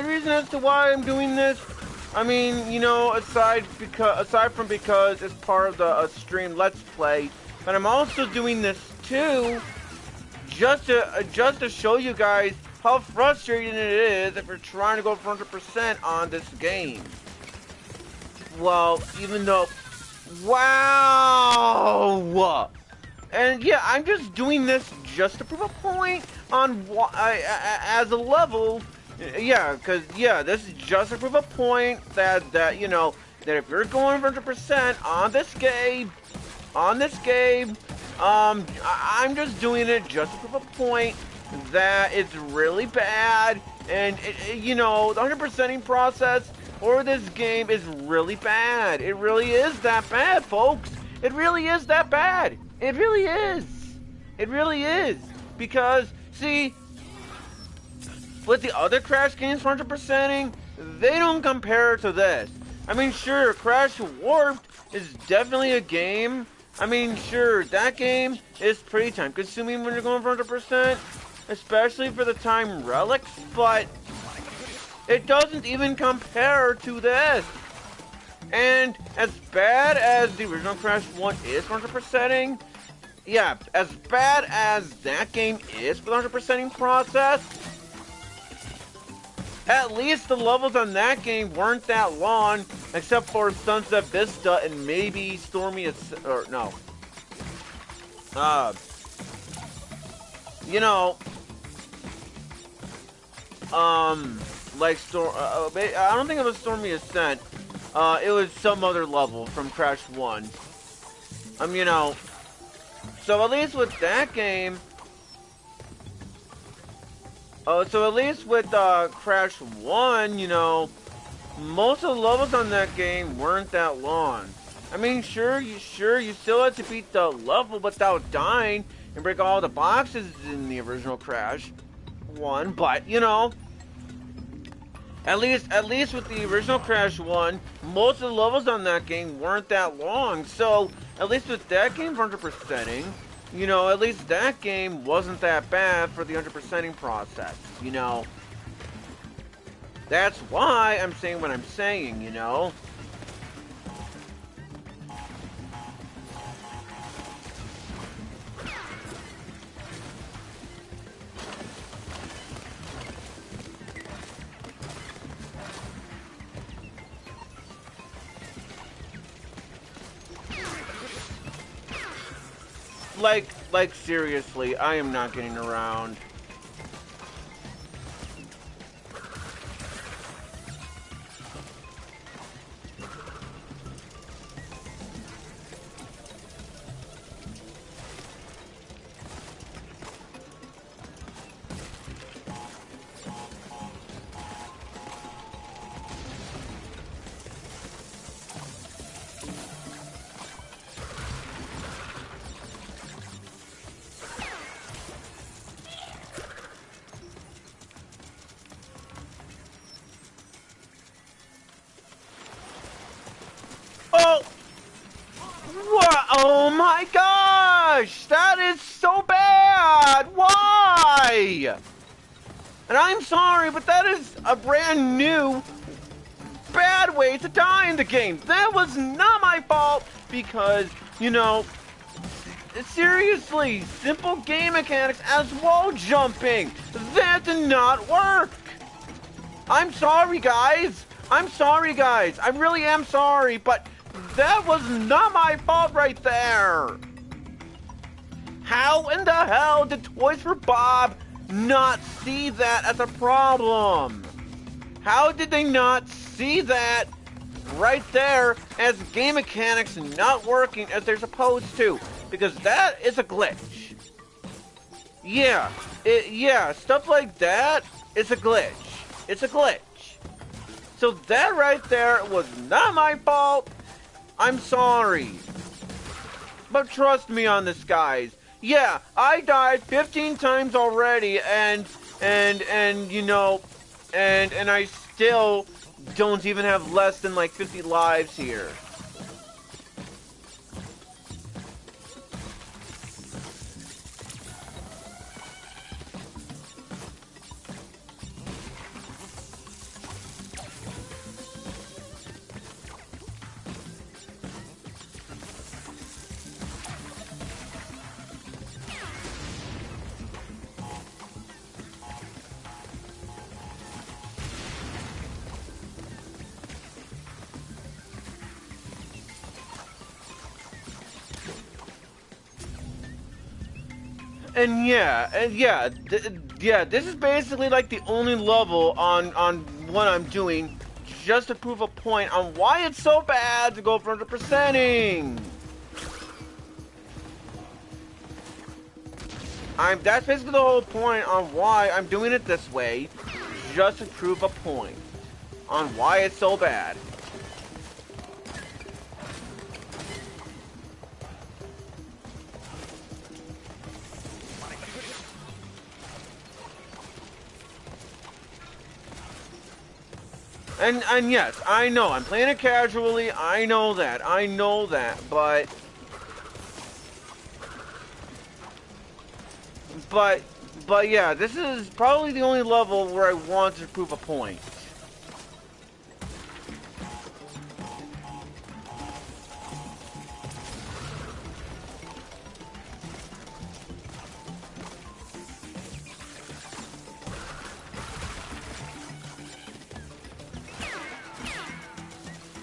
reason as to why I'm doing this, I mean, you know, aside from because it's part of the stream Let's Play, but I'm also doing this too, just to show you guys how frustrating it is if you're trying to go for 100% on this game. Well, even though, wow. And yeah, I'm just doing this just to prove a point on as a level. Yeah, because yeah, this is just to prove a point that you know that if you're going 100% on this game, I'm just doing it just to prove a point that it's really bad, and you know, the 100%ing process for this game is really bad. It really is that bad, folks. It really is that bad. It really is. It really is. Because, see, with the other Crash games 100%ing, they don't compare to this. I mean, sure, Crash Warped is definitely a game. I mean, sure, that game is pretty time consuming when you're going for 100%, especially for the time relics, but it doesn't even compare to this. And as bad as the original Crash 1 is 100%ing, yeah, as bad as that game is for the 100%ing process, at least the levels on that game weren't that long, except for Sunset Vista and maybe Stormy, or no. You know, like I don't think it was Stormy Ascent. It was some other level from Crash 1. You know, so at least with that game, so at least with Crash 1, you know, most of the levels on that game weren't that long. I mean, sure, you still had to beat the level without dying and break all the boxes in the original Crash 1, but you know, at least with the original Crash 1, most of the levels on that game weren't that long. So at least with that game 100%ing, you know, at least that game wasn't that bad for the 100%ing process, you know. That's why I'm saying what I'm saying, you know. Like seriously, I am not getting around. Oh! What? Oh my gosh! That is so bad! Why? And I'm sorry, but that is a brand new bad way to die in the game. That was not my fault because, you know, seriously, simple game mechanics as wall jumping, that did not work. I'm sorry, guys. I'm sorry, guys. I really am sorry, but that was not my fault right there. How in the hell did Toys for Bob not see that as a problem? How did they not see that right there as game mechanics not working as they're supposed to? Because that is a glitch. Yeah, stuff like that is a glitch. It's a glitch. So that right there was not my fault. I'm sorry. But trust me on this, guys. Yeah, I died 15 times already, and you know, and I still don't even have less than like 50 lives here. And yeah, this is basically like the only level on what I'm doing just to prove a point on why it's so bad to go for 100%ing. That's basically the whole point on why I'm doing it this way, just to prove a point on why it's so bad. And yes, I know, I'm playing it casually, I know that, but yeah, this is probably the only level where I want to prove a point.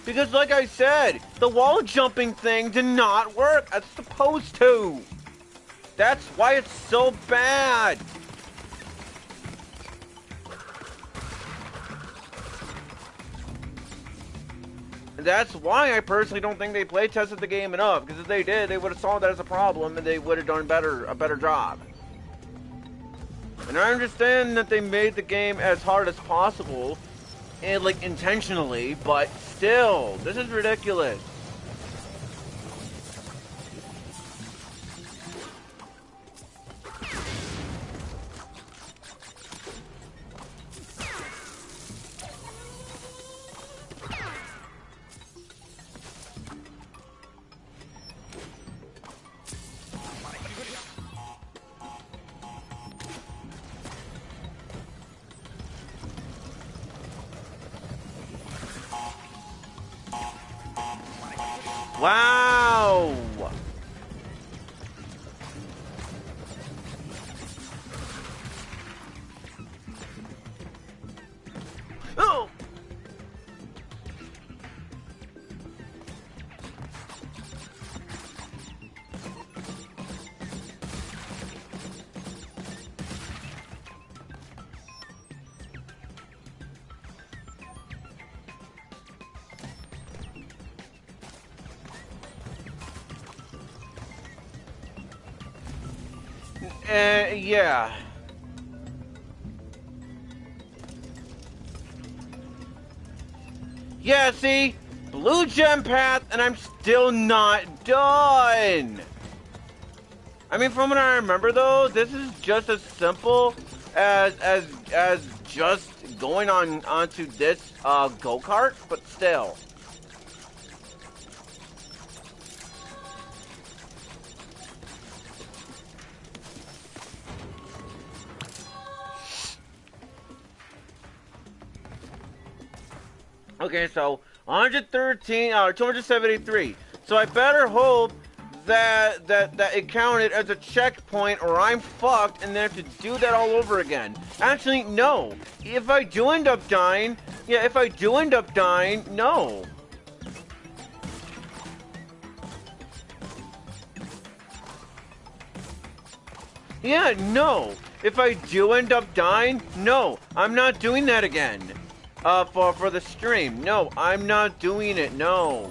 Because like I said, the wall jumping thing did not work as it's supposed to. That's why it's so bad. And that's why I personally don't think they play tested the game enough. Because if they did, they would have solved that as a problem and they would have done a better job. And I understand that they made the game as hard as possible, and like intentionally, but still, this is ridiculous. Wow! Oh! Yeah. Yeah, see? Blue gem path, and I'm still not done! I mean, from what I remember, though, this is just as simple as just going onto this go-kart, but still. Okay, so 113 or 273. So I better hope that it counted as a checkpoint, or I'm fucked and then have to do that all over again. Actually, no. If I do end up dying, no. Yeah, no. If I do end up dying, no. I'm not doing that again. For the stream. No, I'm not doing it. No.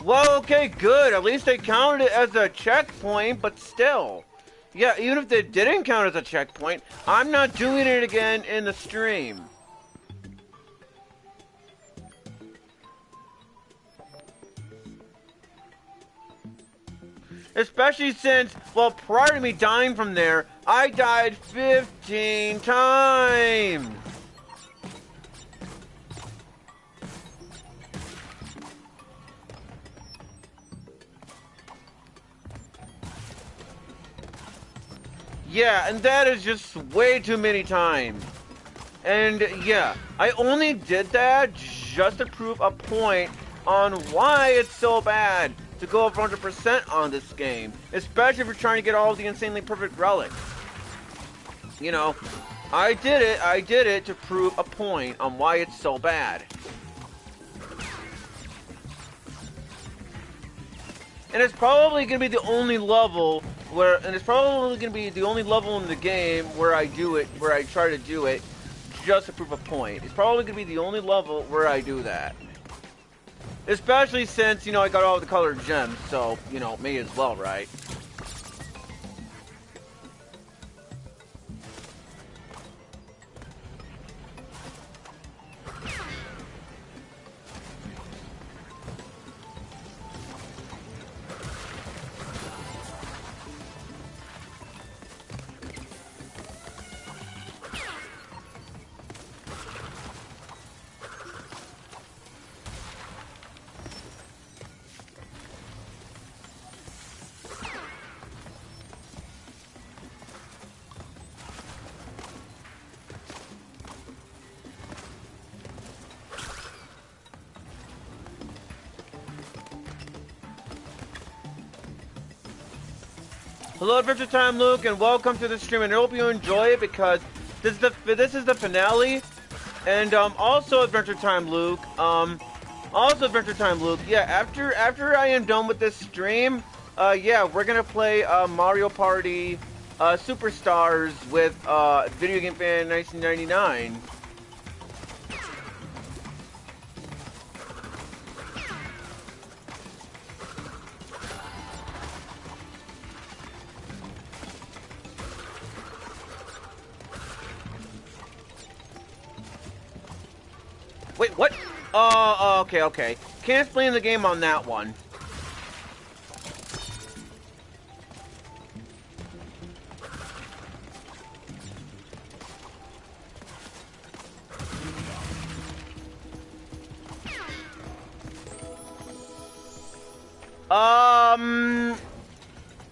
Well, okay, good. At least they counted it as a checkpoint, but still. Yeah, even if they didn't count as a checkpoint, I'm not doing it again in the stream. Especially since, well, prior to me dying from there, I died 15 times! Yeah, and that is just way too many times. And yeah, I only did that just to prove a point on why it's so bad to go up 100% on this game, especially if you're trying to get all the insanely perfect relics. You know, I did it to prove a point on why it's so bad. And it's probably gonna be the only level where, in the game where I do it, where I try to do it just to prove a point. It's probably gonna be the only level where I do that. Especially since, you know, I got all the colored gems, so, you know, may as well, right? Hello, Adventure Time Luke, and welcome to the stream. And I hope you enjoy it because this is the finale. And also Adventure Time Luke. Yeah, after I am done with this stream, yeah, we're gonna play Mario Party Superstars with Video Game Fan 1999. Wait, what? Okay. Can't explain the game on that one.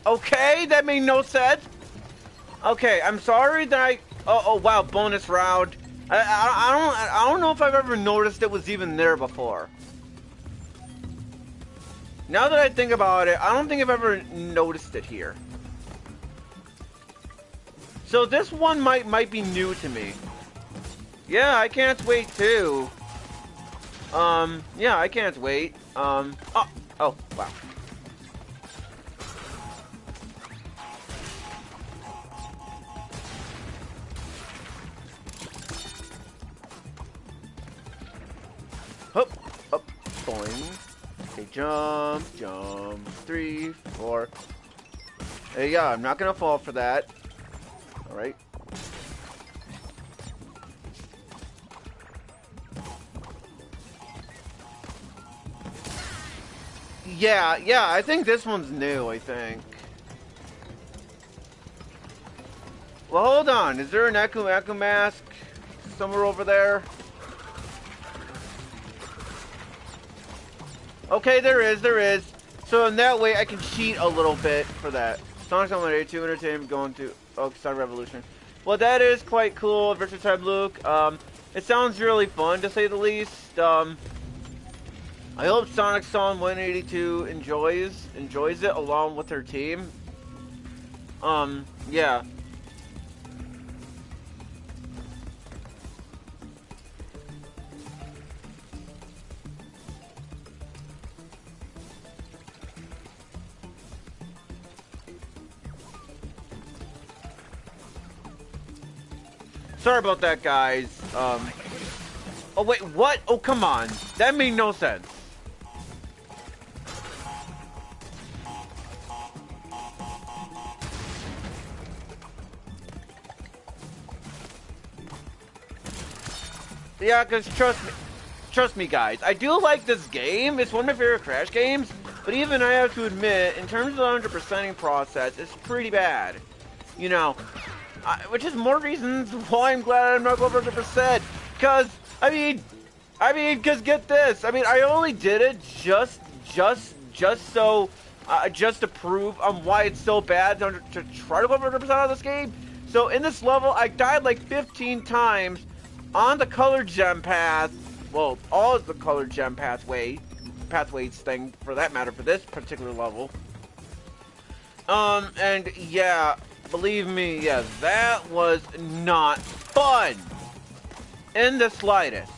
Okay, that made no sense. Okay, I'm sorry that oh wow, bonus round. I don't know if I've ever noticed it was even there before. Now that I think about it, I don't think I've ever noticed it here. So this one might be new to me. Yeah, I can't wait too. Yeah, I can't wait. Oh, wow. Up, boing. Okay, jump, 3, 4. There you go, I'm not gonna fall for that. Alright. Yeah, I think this one's new, I think. Well, hold on, is there an Echo mask somewhere over there? Okay, there is. So in that way, I can cheat a little bit for that. Sonic Moderator 2 Entertainment going to Sonic Revolution. Well, that is quite cool, Adventure Time Luke. It sounds really fun, to say the least. I hope Sonic Song 182 enjoys it along with her team. Yeah. Sorry about that, guys. Oh, wait, what? Oh, come on. That made no sense. Yeah, because trust me, guys. I do like this game. It's one of my favorite Crash games. But even I have to admit, in terms of the 100%ing process, it's pretty bad. You know, which is more reasons why I'm glad I'm not going for 100%. Because, I mean, because get this. I mean, I only did it just so, just to prove why it's so bad to try to go for 100% of this game. So in this level, I died like 15 times on the color gem path. Well, all of the color gem pathways thing, for that matter, for this particular level. And yeah, believe me, yeah, that was not fun in the slightest.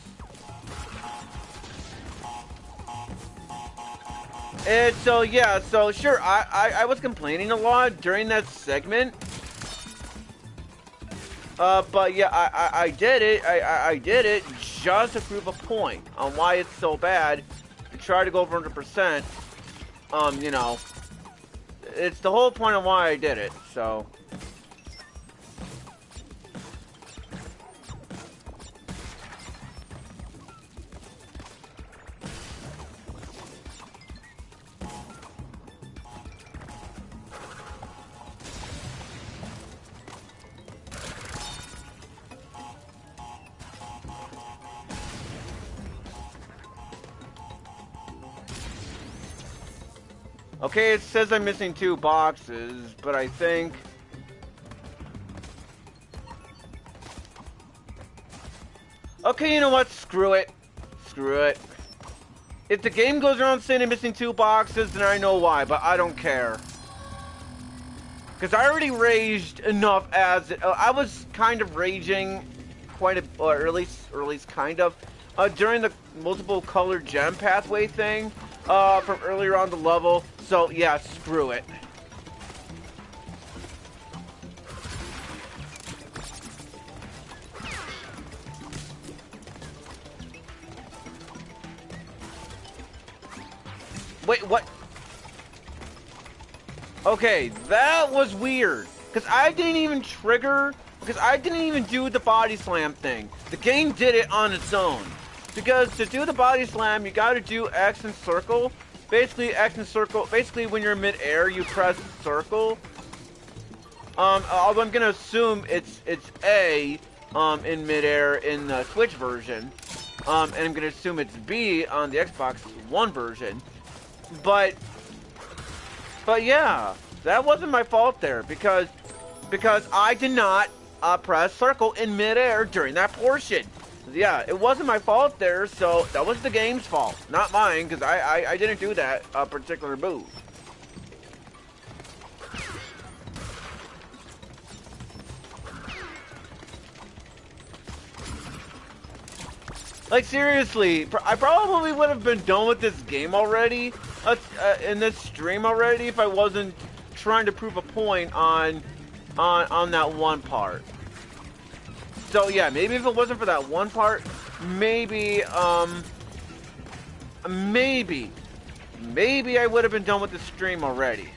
And so yeah, so sure, I was complaining a lot during that segment. But yeah, I did it. I did it just to prove a point on why it's so bad to try to go over 100%. You know, it's the whole point of why I did it. So. Okay, it says I'm missing 2 boxes, but I think... Okay, you know what? Screw it. Screw it. If the game goes around saying I'm missing 2 boxes, then I know why, but I don't care. Because I already raged enough as... I was kind of raging quite a... or at least kind of... during the multiple colored gem pathway thing from earlier on the level. So yeah, screw it. Wait, what? Okay, that was weird. Because I didn't even trigger... Because I didn't even do the body slam thing. The game did it on its own. Because to do the body slam, you gotta do X and circle. Basically, X and circle. Basically, when you're in mid-air, you press circle. Although I'm gonna assume it's A in mid-air in the Switch version, and I'm gonna assume it's B on the Xbox One version. But yeah, that wasn't my fault there because I did not press circle in midair during that portion. Yeah, it wasn't my fault there, so that was the game's fault, not mine, because I didn't do that particular move. Like, seriously, I probably would have been done with this game already, in this stream already, if I wasn't trying to prove a point on that one part. So yeah, maybe if it wasn't for that one part, maybe maybe I would have been done with the stream already.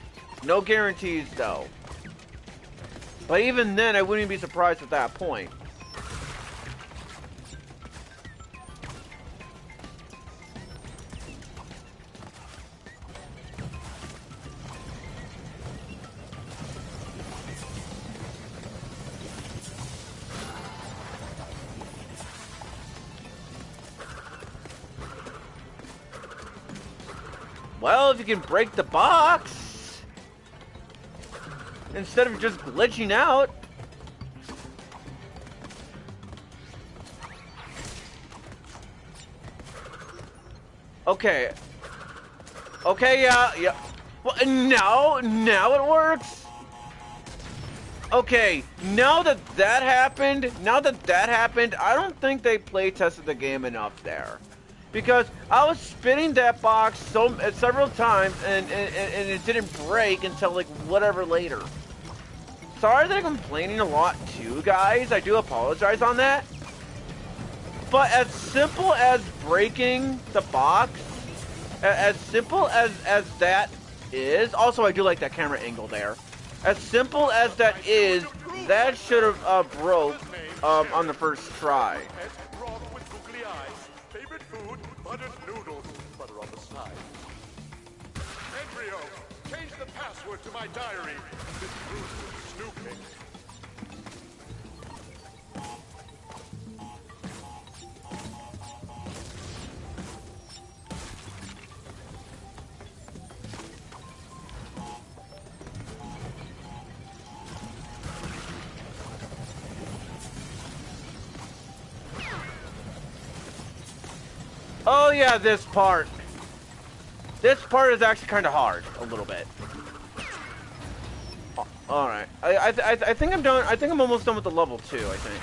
No guarantees though. But even then, I wouldn't be surprised at that point. Well, if you can break the box instead of just glitching out. Okay. Okay, yeah. Well, now it works. Okay, now that happened, I don't think they play tested the game enough there. Because I was spinning that box several times and it didn't break until like whatever later. Sorry that I'm complaining a lot too, guys. I do apologize on that. But as simple as breaking the box, as simple as that is, also I do like that camera angle there. As simple as that is, that should have broke on the first try. Buttered noodles, butter on the side. Embryo, change the password to my diary. This proves snooping. Oh yeah, this part. This part is actually kind of hard, a little bit. All right, I think I'm done. I think I'm almost done with the level 2. I think.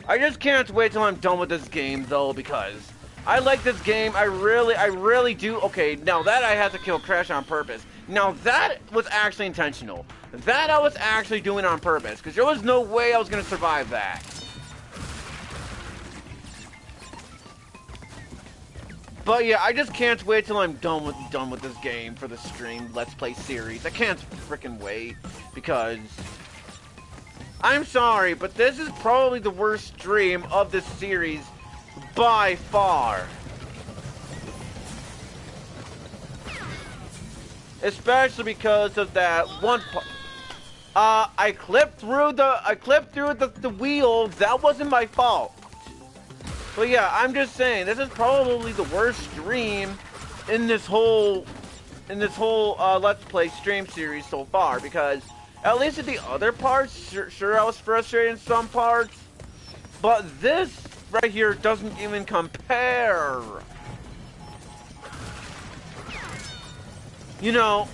I just can't wait till I'm done with this game, though, because I like this game. I really do. Okay, now that I had to kill Crash on purpose. Now that was actually intentional. That I was actually doing on purpose, because there was no way I was going to survive that. But yeah, I just can't wait till I'm done with this game for the stream Let's Play series. I can't freaking wait, because I'm sorry, but this is probably the worst stream of this series by far. Especially because of that one part. I clipped through the wheel. That wasn't my fault. But yeah, I'm just saying this is probably the worst stream in this whole Let's Play stream series so far, because at least in the other parts, sure I was frustrated in some parts, but this right here doesn't even compare. You know,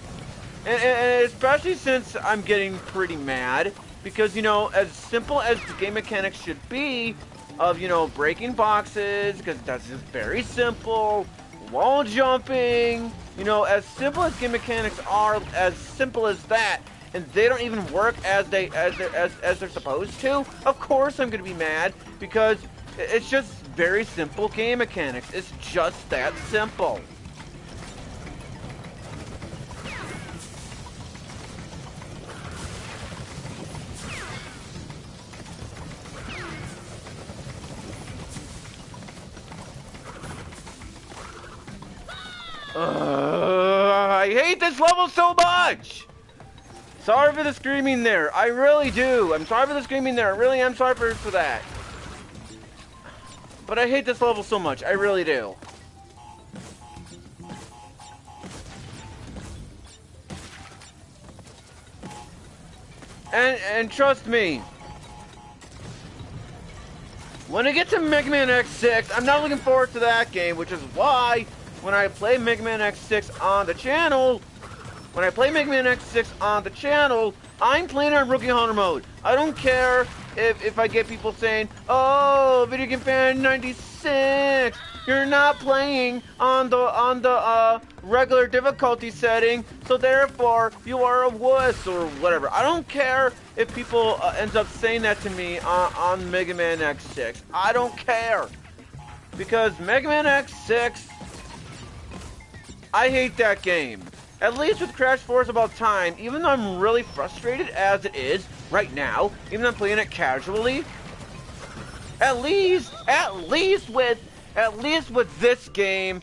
and especially since I'm getting pretty mad, because, you know, as simple as the game mechanics should be, of, you know, breaking boxes, because that's just very simple, wall jumping, you know, as simple as game mechanics are, as simple as that, and they don't even work as they're supposed to, of course I'm gonna be mad, because it's just very simple game mechanics. It's just that simple. I hate this level so much! Sorry for the screaming there. I really do. I'm sorry for the screaming there. I really am sorry for that. But I hate this level so much. I really do. And trust me, when I get to Mega Man X6, I'm not looking forward to that game, which is why when I play Mega Man X6 on the channel, I'm playing on Rookie Hunter mode. I don't care if I get people saying, "Oh, Video Game Fan 96, you're not playing on the regular difficulty setting, so therefore you are a wuss," or whatever. I don't care if people ends up saying that to me on Mega Man X6. I don't care, because Mega Man X6, I hate that game. At least with Crash 4 It's About Time, even though I'm really frustrated as it is right now, even though I'm playing it casually, at least with this game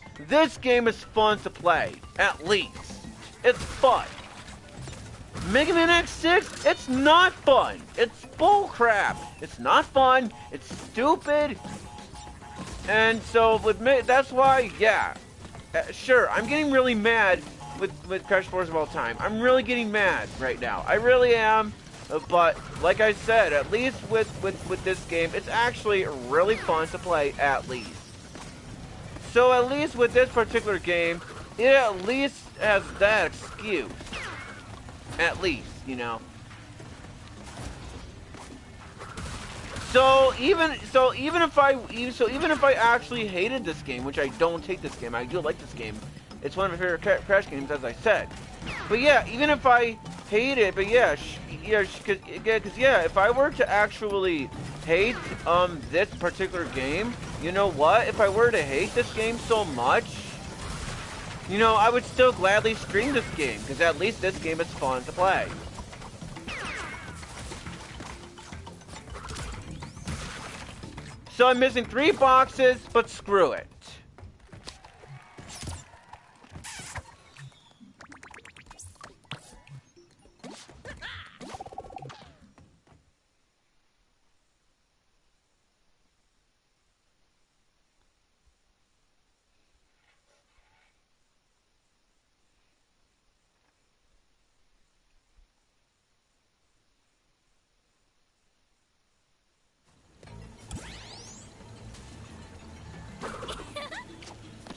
is fun to play. At least. It's fun. Mega Man X6, it's not fun. It's bull crap. It's not fun. It's stupid. And so with me, that's why, yeah. Sure, I'm getting really mad with Crash 4 It's About Time. I'm really getting mad right now. I really am. But like I said, at least with this game, it's actually really fun to play, at least. So at least with this particular game, it at least has that excuse. At least, you know. So even if I actually hated this game, which I don't hate this game, I do like this game. It's one of my favorite Crash games, as I said. But yeah, even if I hate it, but yeah, because if I were to actually hate this particular game, you know what? If I were to hate this game so much, you know, I would still gladly stream this game, because at least this game is fun to play. So I'm missing 3 boxes, but screw it.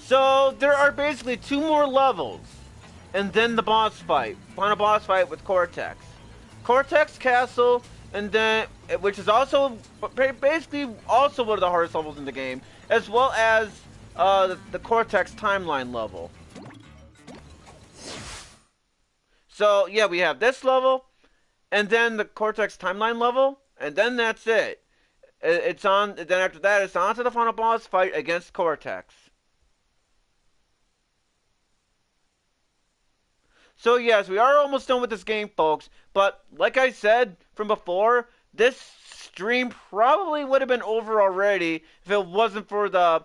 So there are basically 2 more levels, and then the boss fight, final boss fight with Cortex Castle, and then which is also basically also one of the hardest levels in the game, as well as the Cortex timeline level. So yeah, we have this level, and then the Cortex timeline level, and then that's it. It's on. Then after that, it's on to the final boss fight against Cortex. So yes, we are almost done with this game, folks, but like I said from before, this stream probably would have been over already if it wasn't for the,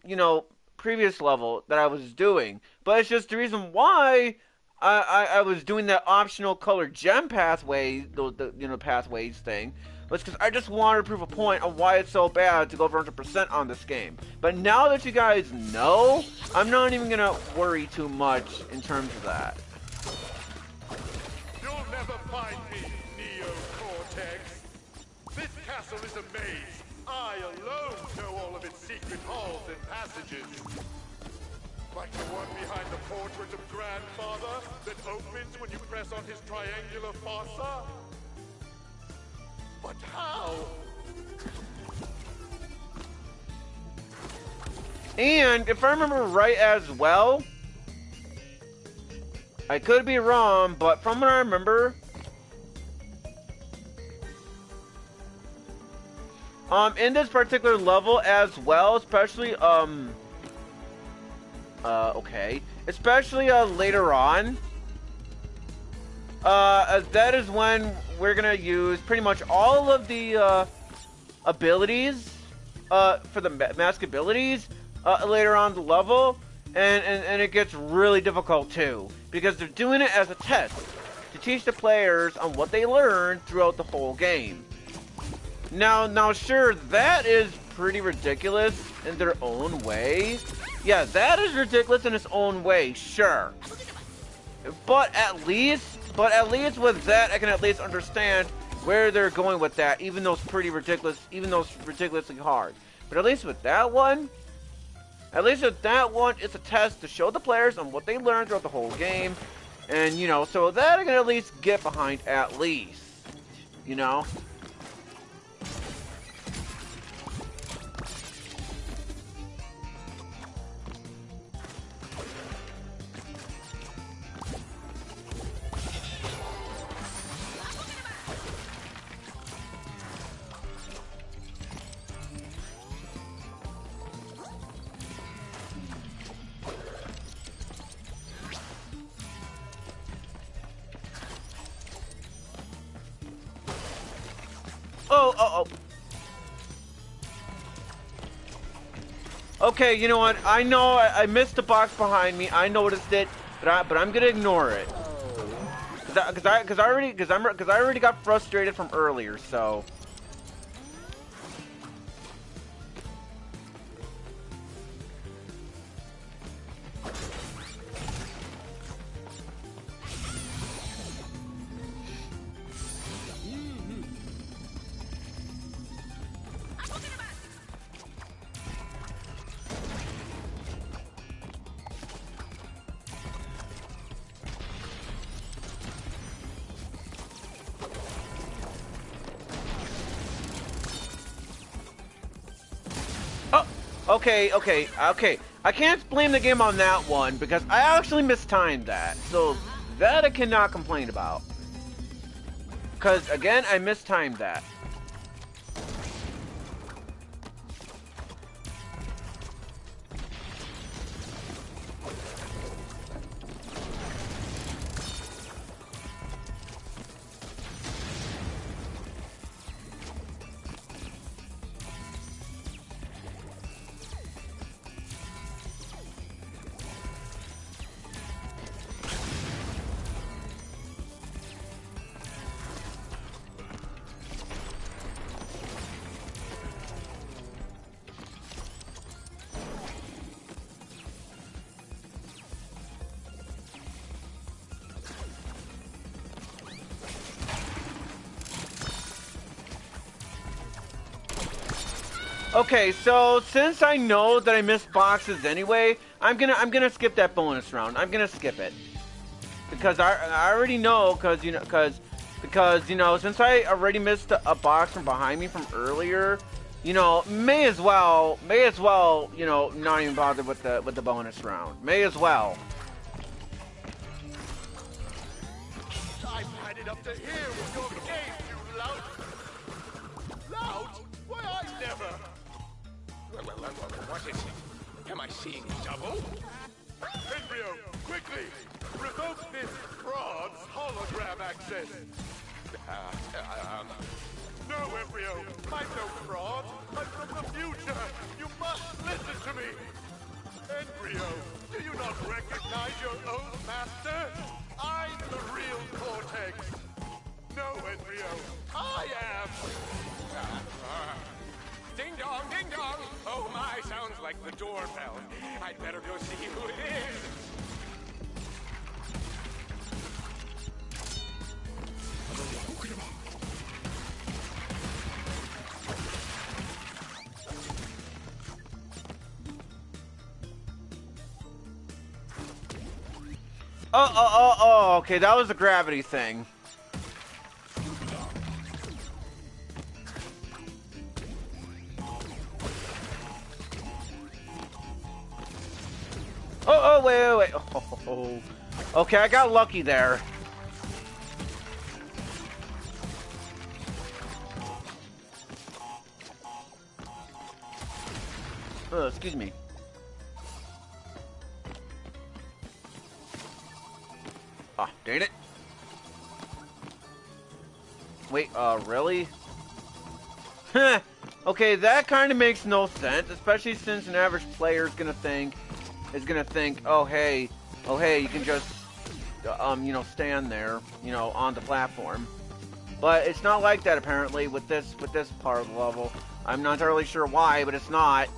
you know, previous level that I was doing. But it's just the reason why I was doing that optional colored gem pathway, the you know, pathways thing, was because I just wanted to prove a point on why it's so bad to go over 100% on this game. But now that you guys know, I'm not even going to worry too much in terms of that. You'll never find me, Neo-Cortex. This castle is a maze. I alone know all of its secret halls and passages. Like the one behind the portrait of Grandfather that opens when you press on his triangular fossa. But how? And if I remember right as well, I could be wrong, but from what I remember, in this particular level as well, especially especially later on, that is when we're gonna use pretty much all of the abilities for the mask abilities later on the level, and it gets really difficult too, because they're doing it as a test to teach the players on what they learned throughout the whole game. Now sure, that is pretty ridiculous in their own way. Yeah, that is ridiculous in its own way, sure. But at least but at least with that, I can at least understand where they're going with that, even though it's pretty ridiculous, even though it's ridiculously hard. But at least with that one, it's a test to show the players on what they learned throughout the whole game. And, you know, so that I can at least get behind at least, you know? Oh. Okay, you know what? I know I missed the box behind me. I noticed it, but I'm gonna ignore it. Cause I already got frustrated from earlier. So. Okay. I can't blame the game on that one because I actually mistimed that. So that I cannot complain about. Because again, I mistimed that. Okay, so since I know that I missed boxes anyway, I'm gonna skip that bonus round. I'm gonna skip it because I already know because you know since I already missed a box from behind me from earlier, you know may as well you know not even bother with the bonus round. May as well. I've had it up to here with your game, you lout. Lout? Why I never. What is it? Am I seeing double? Embryo, quickly! Revoke this fraud's hologram access! No, Embryo! I'm no fraud! I'm from the future! You must listen to me! Embryo, do you not recognize your own master? I'm the real Cortex! No, Embryo, I am! Ding dong, ding dong! Oh my, sounds like the doorbell. I'd better go see who it is. Oh, okay, that was the gravity thing. Oh, wait. Oh. Okay, I got lucky there. Excuse me. Ah, dang it. Wait, really? Okay, that kind of makes no sense, especially since an average player is gonna think, oh hey, you can just, you know, stand there, you know, on the platform. But it's not like that apparently with this part of the level. I'm not entirely sure why, but it's not.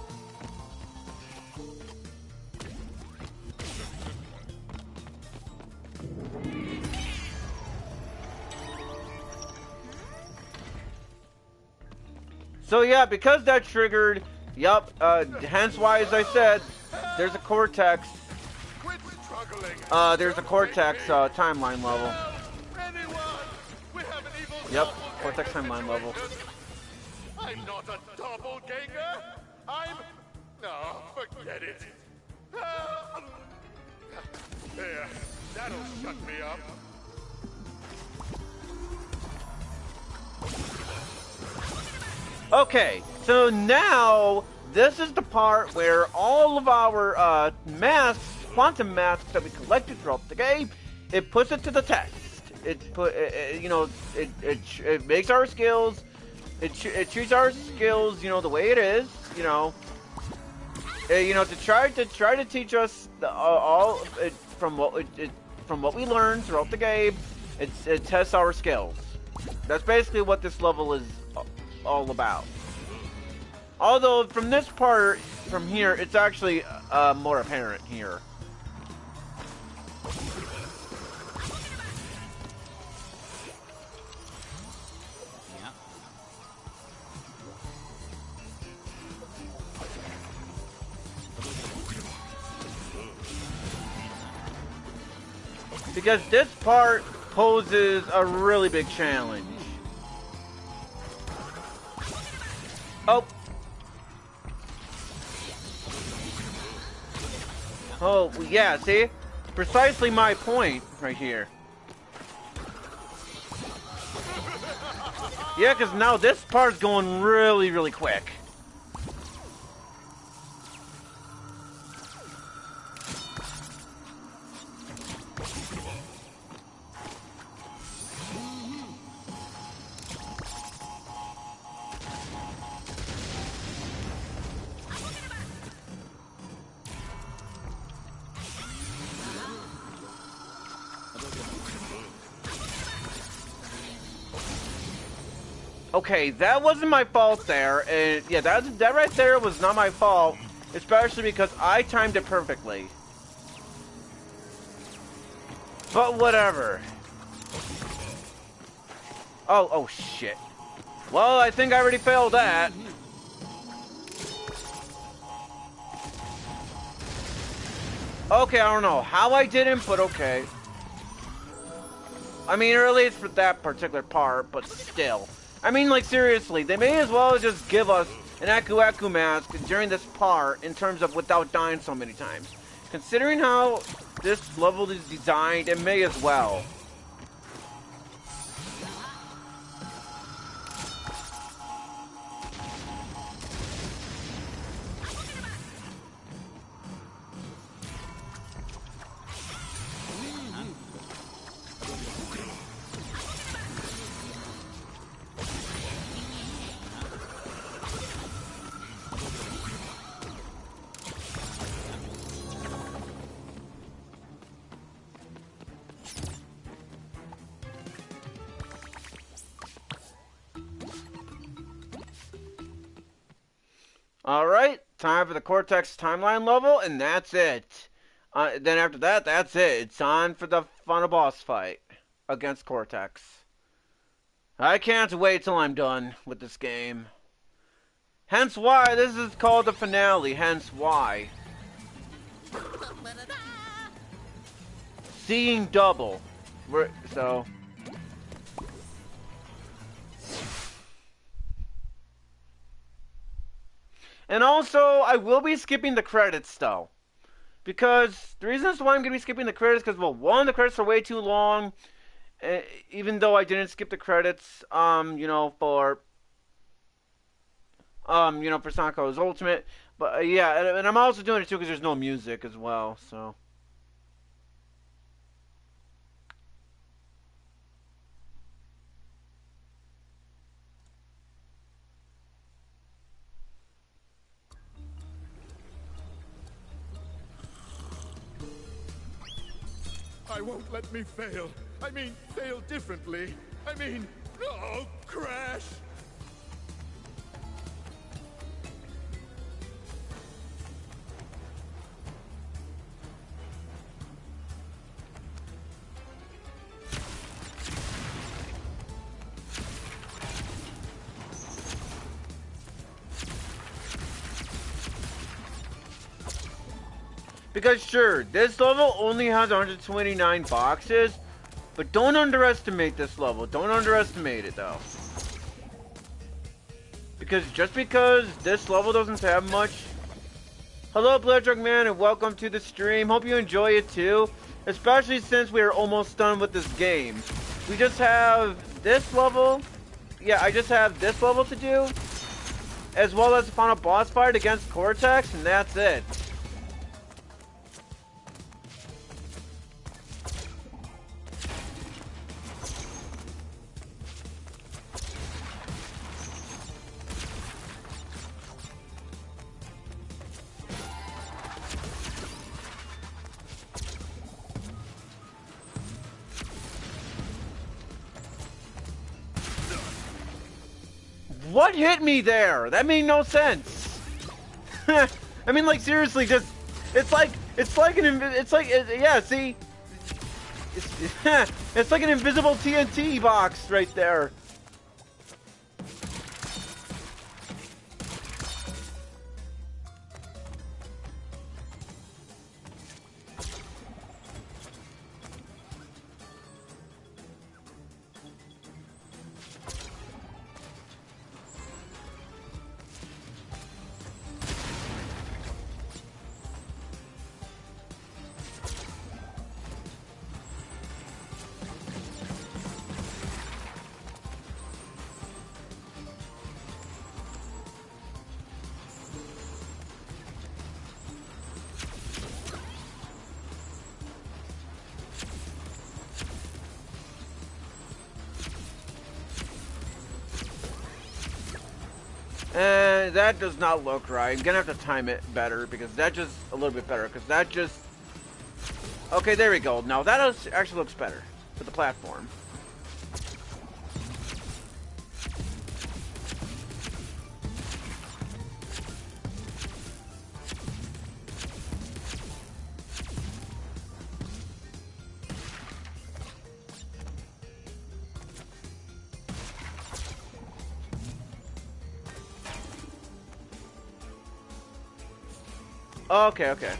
So yeah, because that triggered, yup, hence why, as I said, there's a Cortex, Quit struggling. there's a Cortex, timeline level. Anyone? We have an evil Yep, doppelganger Cortex timeline level. situation. I'm not a doppelganger. I'm... No, forget it. There, that'll shut me up. Okay, so now this is the part where all of our masks, quantum masks that we collected throughout the game, it puts it to the test. It makes our skills. It treats our skills, the way it is, to try to teach us from what we learned throughout the game. It tests our skills. That's basically what this level is all about. Although from this part, from here, it's actually more apparent here. Because this part poses a really big challenge. Oh. Oh, yeah, see? Precisely my point right here. Yeah, because now this part's going really, really quick. Okay, that wasn't my fault there, and yeah, that right there was not my fault, especially because I timed it perfectly. But whatever. Oh shit. Well, I think I already failed that. Okay, I don't know how I didn't, but okay. I mean, really, it's for that particular part, but still. I mean, like, seriously, they may as well just give us an Aku Aku mask during this part in terms of without dying so many times. Considering how this level is designed, it may as well. Alright, time for the Cortex timeline level, and that's it. Then after that, that's it. It's on for the final boss fight against Cortex. I can't wait till I'm done with this game. Hence why this is called the finale, hence why. Seeing double. So... And also, I will be skipping the credits, though. Because the reasons why I'm going to be skipping the credits, because, well, one, the credits are way too long. Even though I didn't skip the credits, for Sonic Colors Ultimate. But, yeah, and I'm also doing it, too, because there's no music as well, so... I won't let me fail. I mean, fail differently. I mean, oh, Crash! Because sure, this level only has 129 boxes, but don't underestimate this level. Don't underestimate it though. Because just because this level doesn't have much. Hello, Bloodrug Man, and welcome to the stream. Hope you enjoy it too, especially since we are almost done with this game. We just have this level. Yeah, I just have this level to do, as well as the final boss fight against Cortex, and that's it. What hit me there? That made no sense. I mean, like, seriously, just, it's like yeah, see? It's like an invisible TNT box right there. That does not look right. I'm gonna have to time it better because that just a little bit better because that just. Okay, there we go. Now that actually looks better for the platform. Okay, okay.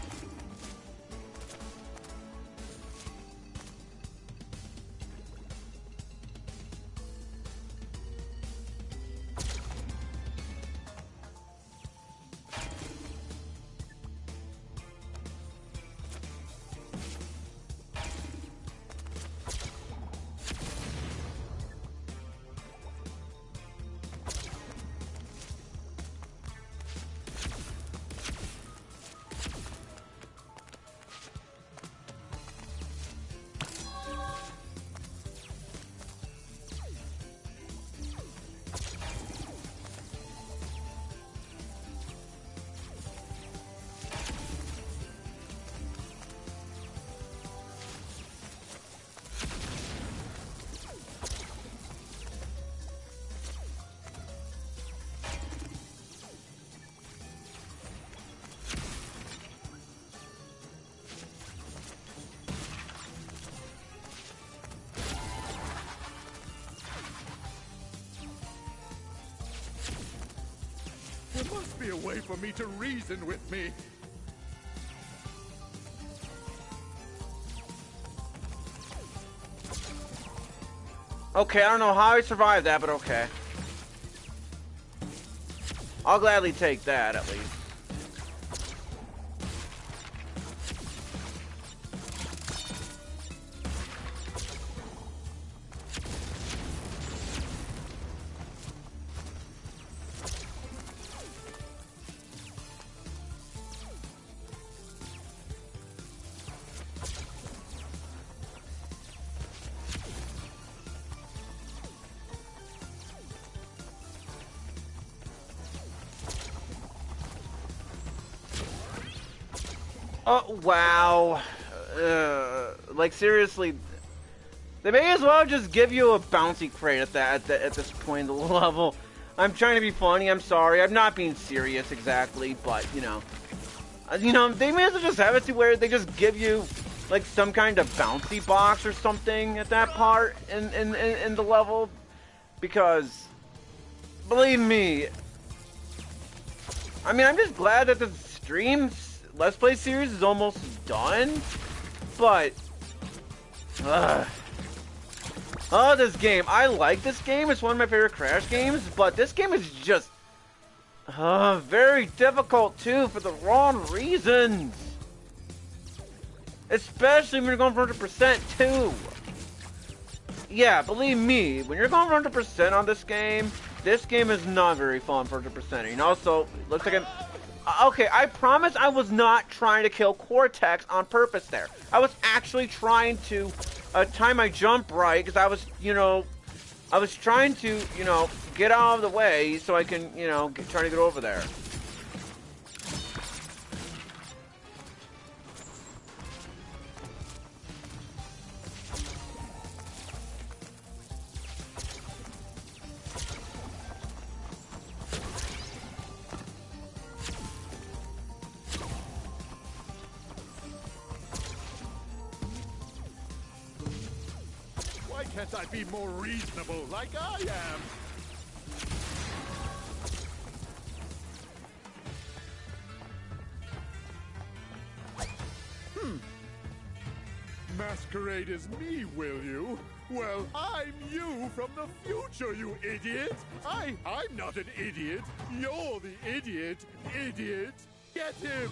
There must be a way for me to reason with me. Okay, I don't know how I survived that, but okay. I'll gladly take that, at least. Oh, wow. Like, seriously, they may as well just give you a bouncy crate at this point in the level. I'm trying to be funny, I'm sorry. I'm not being serious exactly, but, you know, they may as well just have it to where they just give you, like, some kind of bouncy box or something at that part in the level. Because, believe me, I mean, I'm just glad that the streams, Let's Play series is almost done, but oh, this game. I like this game. It's one of my favorite Crash games, but this game is just very difficult too for the wrong reasons. Especially when you're going for 100% too. Yeah, believe me, when you're going for 100% on this game is not very fun for 100%. And also, looks like okay, I promise I was not trying to kill Cortex on purpose there. I was actually trying to time my jump right, because I was, I was trying to, get out of the way so I can, try to get over there. Why can't I be more reasonable like I am? Masquerade as me, will you? Well, I'm you from the future, you idiot! I'm not an idiot! You're the idiot! Idiot! Get him!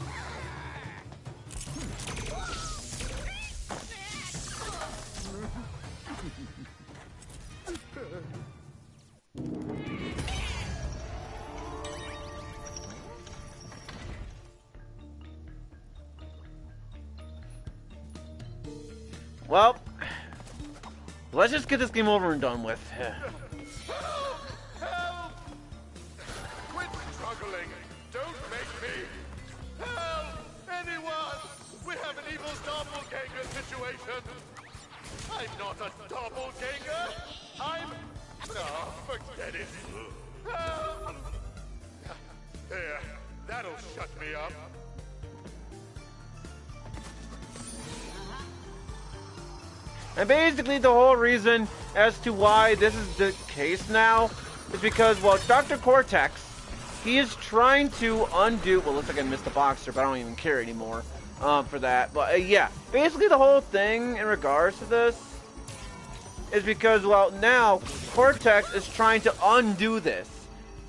Well, let's just get this game over and done with. Help! Quit struggling! Don't make me! Help! Anyone! We have an evil doppelganger situation! I'm not a doppelganger! No, forget it! Help! There, that'll shut me up. And basically the whole reason as to why this is the case now is because, well, Dr. Cortex, he is trying to undo, well, looks like I missed the boxer, but I don't even care anymore for that. But yeah, basically the whole thing in regards to this is because, well, now Cortex is trying to undo this.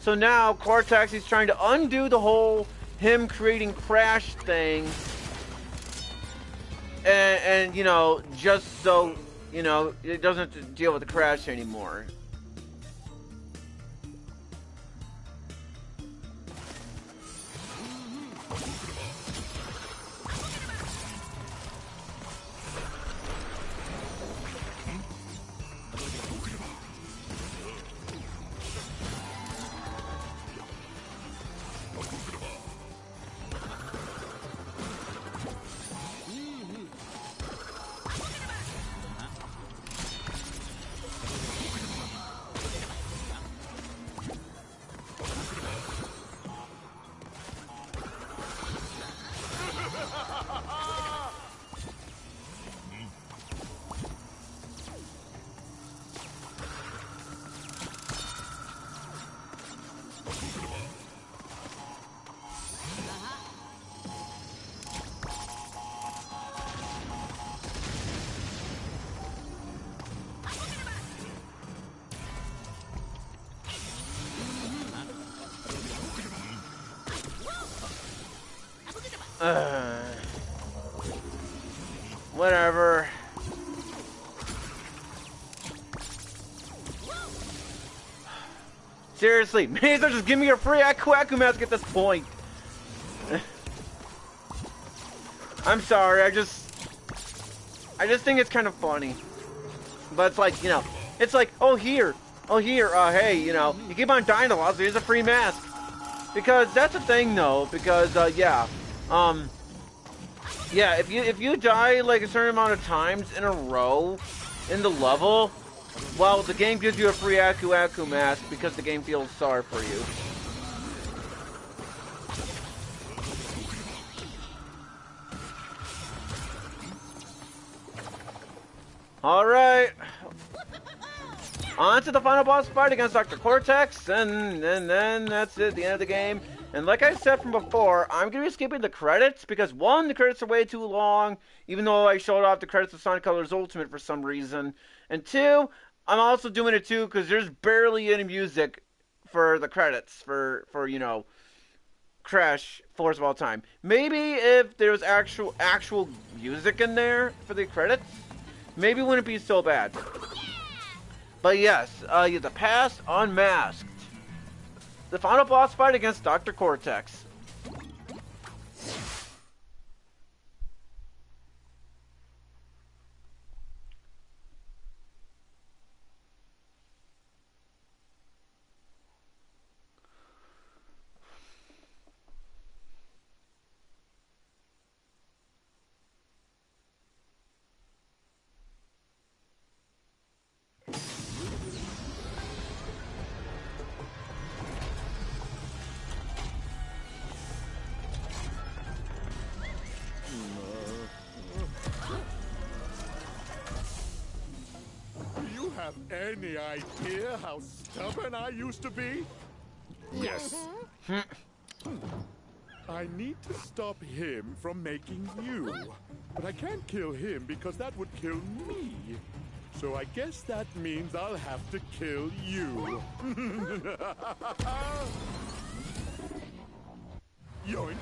So now Cortex is trying to undo the whole him creating Crash thing. And just so, it doesn't have to deal with the Crash anymore. Whatever. Seriously, may as well just give me a free Aku mask at this point. I'm sorry, I just think it's kind of funny. But it's like, it's like, oh here, hey, you keep on dying a lot, so here's a free mask. Because that's the thing though, because yeah, if you die like a certain amount of times in a row in the level, well, the game gives you a free Aku mask because the game feels sorry for you. Alright. On to the final boss fight against Dr. Cortex, and then that's it, the end of the game. And like I said from before, I'm going to be skipping the credits because, one, the credits are way too long, even though I showed off the credits of Sonic Colors Ultimate for some reason. And two, I'm also doing it too because there's barely any music for the credits for you know, Crash Force of All Time. Maybe if there was actual music in there for the credits, maybe it wouldn't be so bad. But yes, the past unmasked. The final boss fight against Dr. Cortex. Have any idea how stubborn I used to be? Yes. I need to stop him from making you. But I can't kill him because that would kill me. So I guess that means I'll have to kill you. Yoink.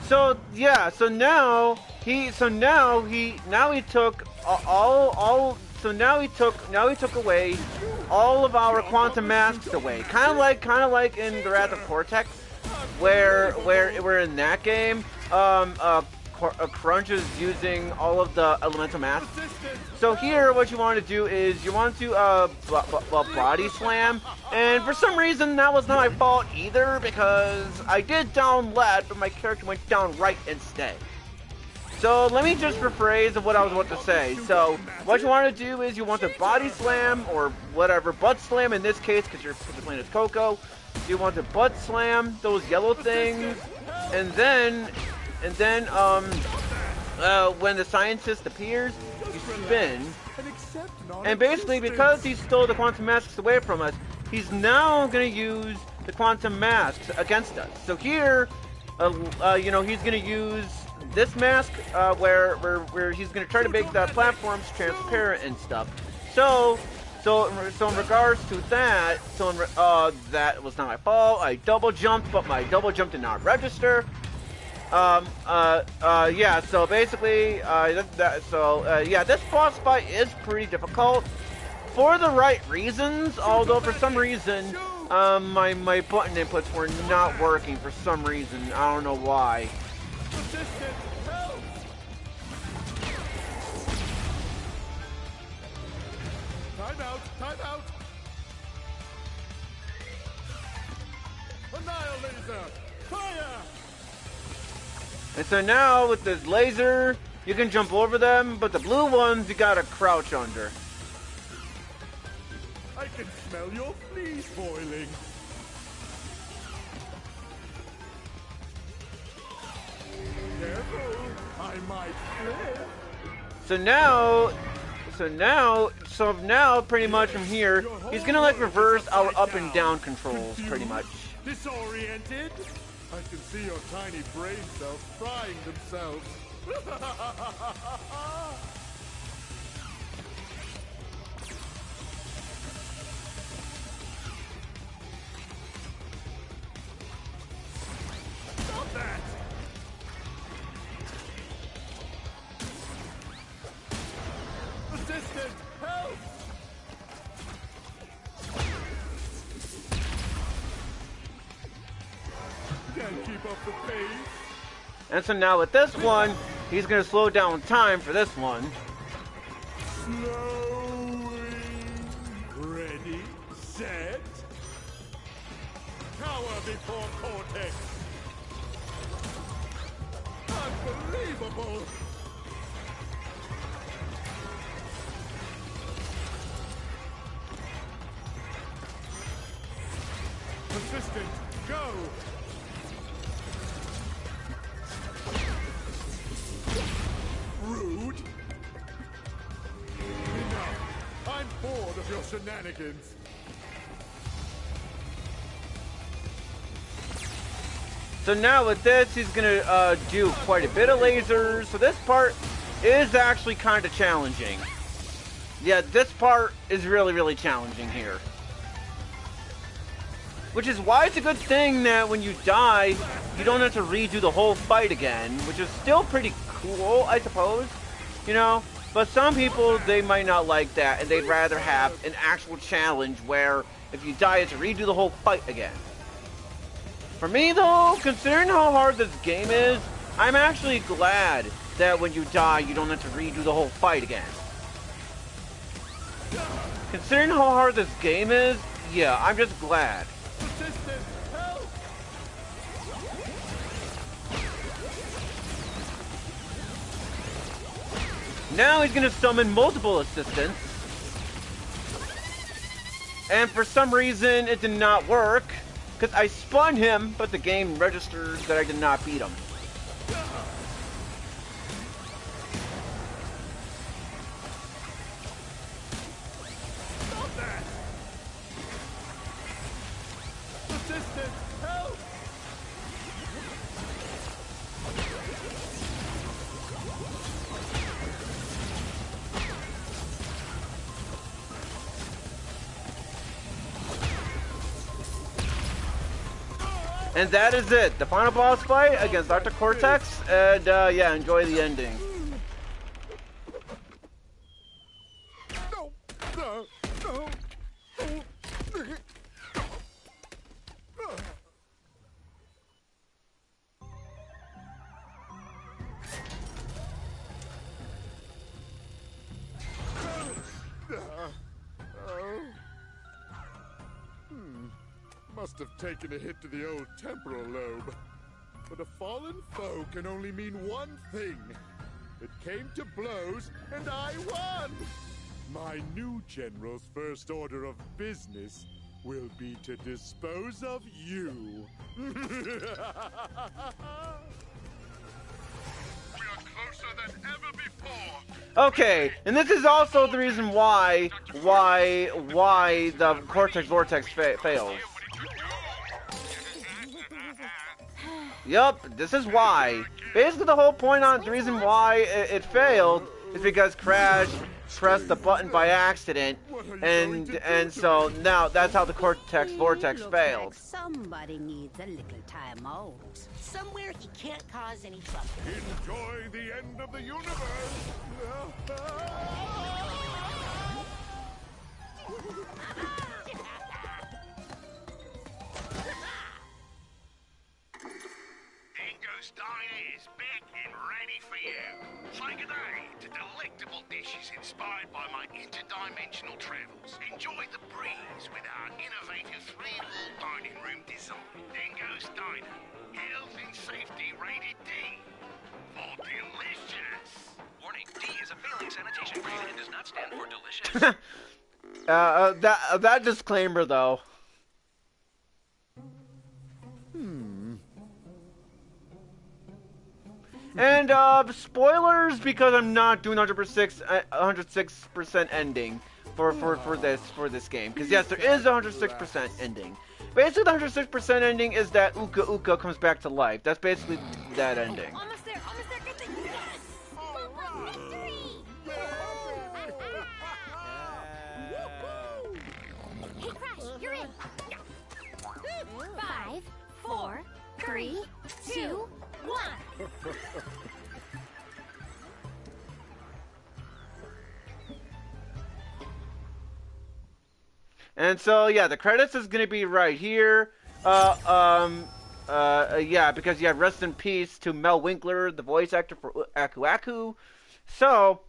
So yeah, now he took now he took away all of our quantum masks away. Kind of like in the Wrath of Cortex, where in that game, Crunch is using all of the elemental masks. So here, what you want to do is you want to body slam, and for some reason that was not my fault either because I did down left, but my character went down right instead. So let me just rephrase of what I was about to say. So what you want to do is you want to body slam or whatever, butt slam in this case because you're playing as Coco. You want to butt slam those yellow things, and then when the scientist appears, you spin. And basically, because he stole the quantum masks away from us, he's now going to use the quantum masks against us. So here, he's going to use this mask where he's going to try to make the platforms transparent and stuff. So in regards to that, that was not my fault. I double jumped, but my double jump did not register. Yeah, so basically, this boss fight is pretty difficult for the right reasons, although for some reason, my button inputs were not working for some reason. I don't know why. Time out! Annihilator! Fire! And so now, with this laser, you can jump over them, but the blue ones, you gotta crouch under. I can smell your fleas boiling. Careful, I might flip. So now, pretty much from here, he's gonna like reverse our up and down controls, pretty much. Disoriented? I can see your tiny brain cells frying themselves. Stop that! Assistant, help! Can't keep up the pace. And so now with this one, he's gonna slow down time for this one. Slowing. Ready, set. Cower before Cortex. Unbelievable. Persistent, go. Rude. Enough. I'm bored of your shenanigans. So now with this, he's gonna do quite a bit of lasers. So this part is actually kind of challenging. Yeah, this part is really, really challenging here. Which is why it's a good thing that when you die, you don't have to redo the whole fight again, which is still pretty cool, I suppose, you know? But some people, they might not like that, and they'd rather have an actual challenge where if you die, you have to redo the whole fight again. For me, though, considering how hard this game is, I'm actually glad that when you die, you don't have to redo the whole fight again. Considering how hard this game is, yeah, I'm just glad. Assistant, help! Now he's gonna summon multiple assistants. And for some reason, it did not work. Because I spun him, but the game registers that I did not beat him. Stop that! Assistant, help! And that is it. The final boss fight against Dr. Cortex. And yeah, enjoy the ending. No, no, no. Must have taken a hit to the old temporal lobe. But a fallen foe can only mean one thing. It came to blows, and I won! My new general's first order of business will be to dispose of you. We are closer than ever before. Okay, and this is also the reason why the Cortex Vortex fails. Yup, this is why. Basically, the whole point on the reason why it failed is because Crash pressed the button by accident, and so now that's how the Cortex Vortex failed. Somebody needs a little time out. Somewhere he can't cause any trouble. Enjoy the end of the universe! Dingo's Diner is back and ready for you. Say good day to delectable dishes inspired by my interdimensional travels. Enjoy the breeze with our innovative three-wall dining room design. Dingo's Diner, health and safety rated D. For delicious. Warning, D is a failing sanitation grade and does not stand for delicious. That disclaimer though. And spoilers because I'm not doing 106% ending for this game. Because yes, there is a 106% ending. Basically, the 106% ending is that Uka Uka comes back to life. That's basically that ending. Almost there, good thing. Yes! Victory! Hey, Crash, you're in. 5, 4, 3, 2, 1. And so yeah, the credits is gonna be right here. Yeah, because you have rest in peace to Mel Winkler, the voice actor for Aku Aku. So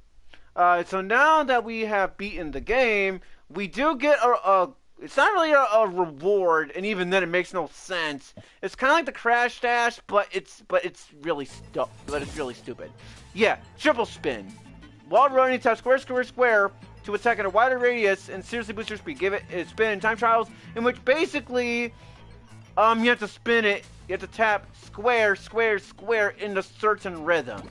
now that we have beaten the game, we do get it's not really a reward, and even then it makes no sense. It's kind of like the Crash Dash, but it's really stupid. Yeah, triple spin. While running, tap square to attack at a wider radius and seriously boost your speed. Give it a spin in time trials, in which basically you have to spin it. You have to tap square in a certain rhythm.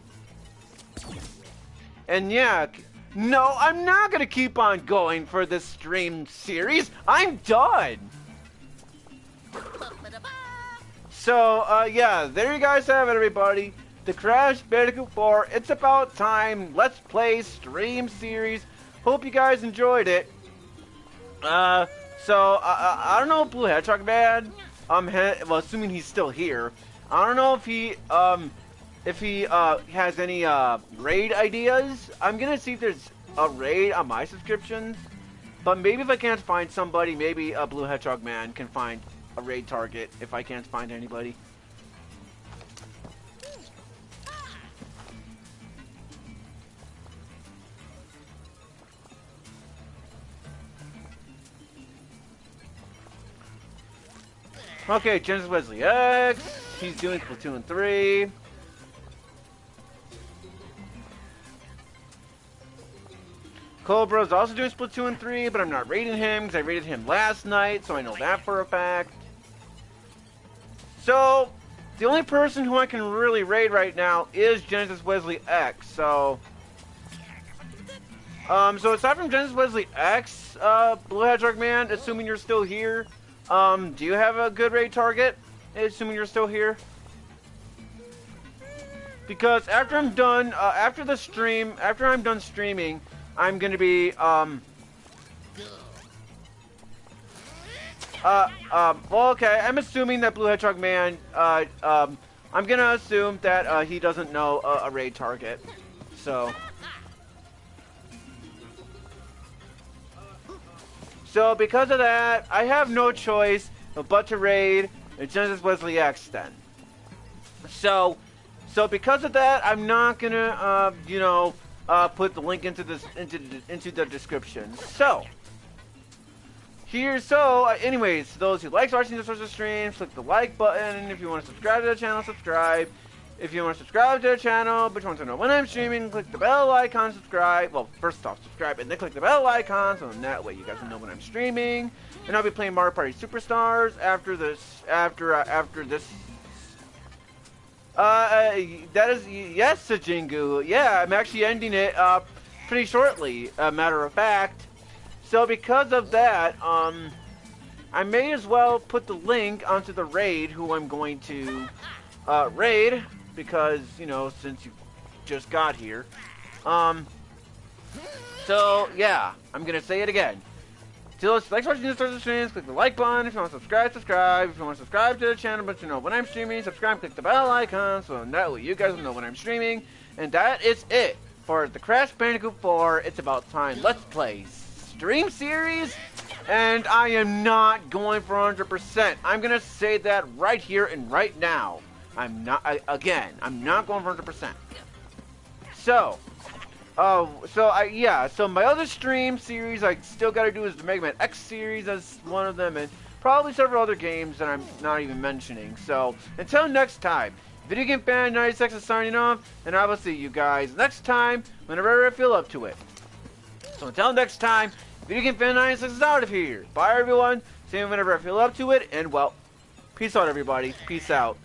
And yeah. No, I'm not gonna keep on going for this stream series. I'm done. So, yeah, there you guys have it, everybody. The Crash Bandicoot 4, It's About Time, Let's Play stream series. Hope you guys enjoyed it. I don't know, Blue Hedgehog Man. Well, assuming he's still here. I don't know if he has any raid ideas. I'm gonna see if there's a raid on my subscriptions. But maybe if I can't find somebody, maybe a Blue Hedgehog Man can find a raid target if I can't find anybody. Okay, Genesis Wesley X. He's doing Splatoon 3. Cobra's also doing Splatoon 3, but I'm not rating him because I rated him last night, so I know that for a fact. So, the only person who I can really raid right now is Genesis Wesley X, so aside from Genesis Wesley X, Blue Hedgehog Man, assuming you're still here, do you have a good raid target? Assuming you're still here? Because after I'm done, after I'm done streaming, I'm gonna be, well, okay, I'm assuming that Blue Hedgehog Man, I'm gonna assume that, he doesn't know a raid target, so. So, because of that, I have no choice but to raid Genesis Wesley X then. So because of that, I'm not gonna, put the link into the description. So, anyways, those who like watching this sorts of streams, click the like button. If you want to subscribe to the channel, subscribe. If you want to subscribe to the channel, but you want to know when I'm streaming, click the bell icon, subscribe. Well, first off, subscribe, and then click the bell icon, so that way you guys will know when I'm streaming. And I'll be playing Mario Party Superstars after this. That is, yes, Sajingu. Yeah, I'm actually ending it pretty shortly, matter of fact. So because of that, I may as well put the link onto the raid who I'm going to raid, because, since you just got here. So, yeah, I'm going to say it again. So, thanks for watching this sorts of streams. Click the like button. If you want to subscribe, subscribe. If you want to subscribe to the channel, but you know when I'm streaming, subscribe, click the bell icon, so that way you guys will know when I'm streaming. And that is it for the Crash Bandicoot 4, It's About Time, Let's Play stream series. And I am not going for 100%. I'm going to say that right here and right now. I'm not going for 100%. So my other stream series I still got to do is the Mega Man X series as one of them, and probably several other games that I'm not even mentioning. So, until next time, Video Game Fan 96 is signing off, and I will see you guys next time whenever I feel up to it. So, until next time, Video Game Fan 96 is out of here. Bye, everyone. See you whenever I feel up to it, and, well, peace out, everybody. Peace out.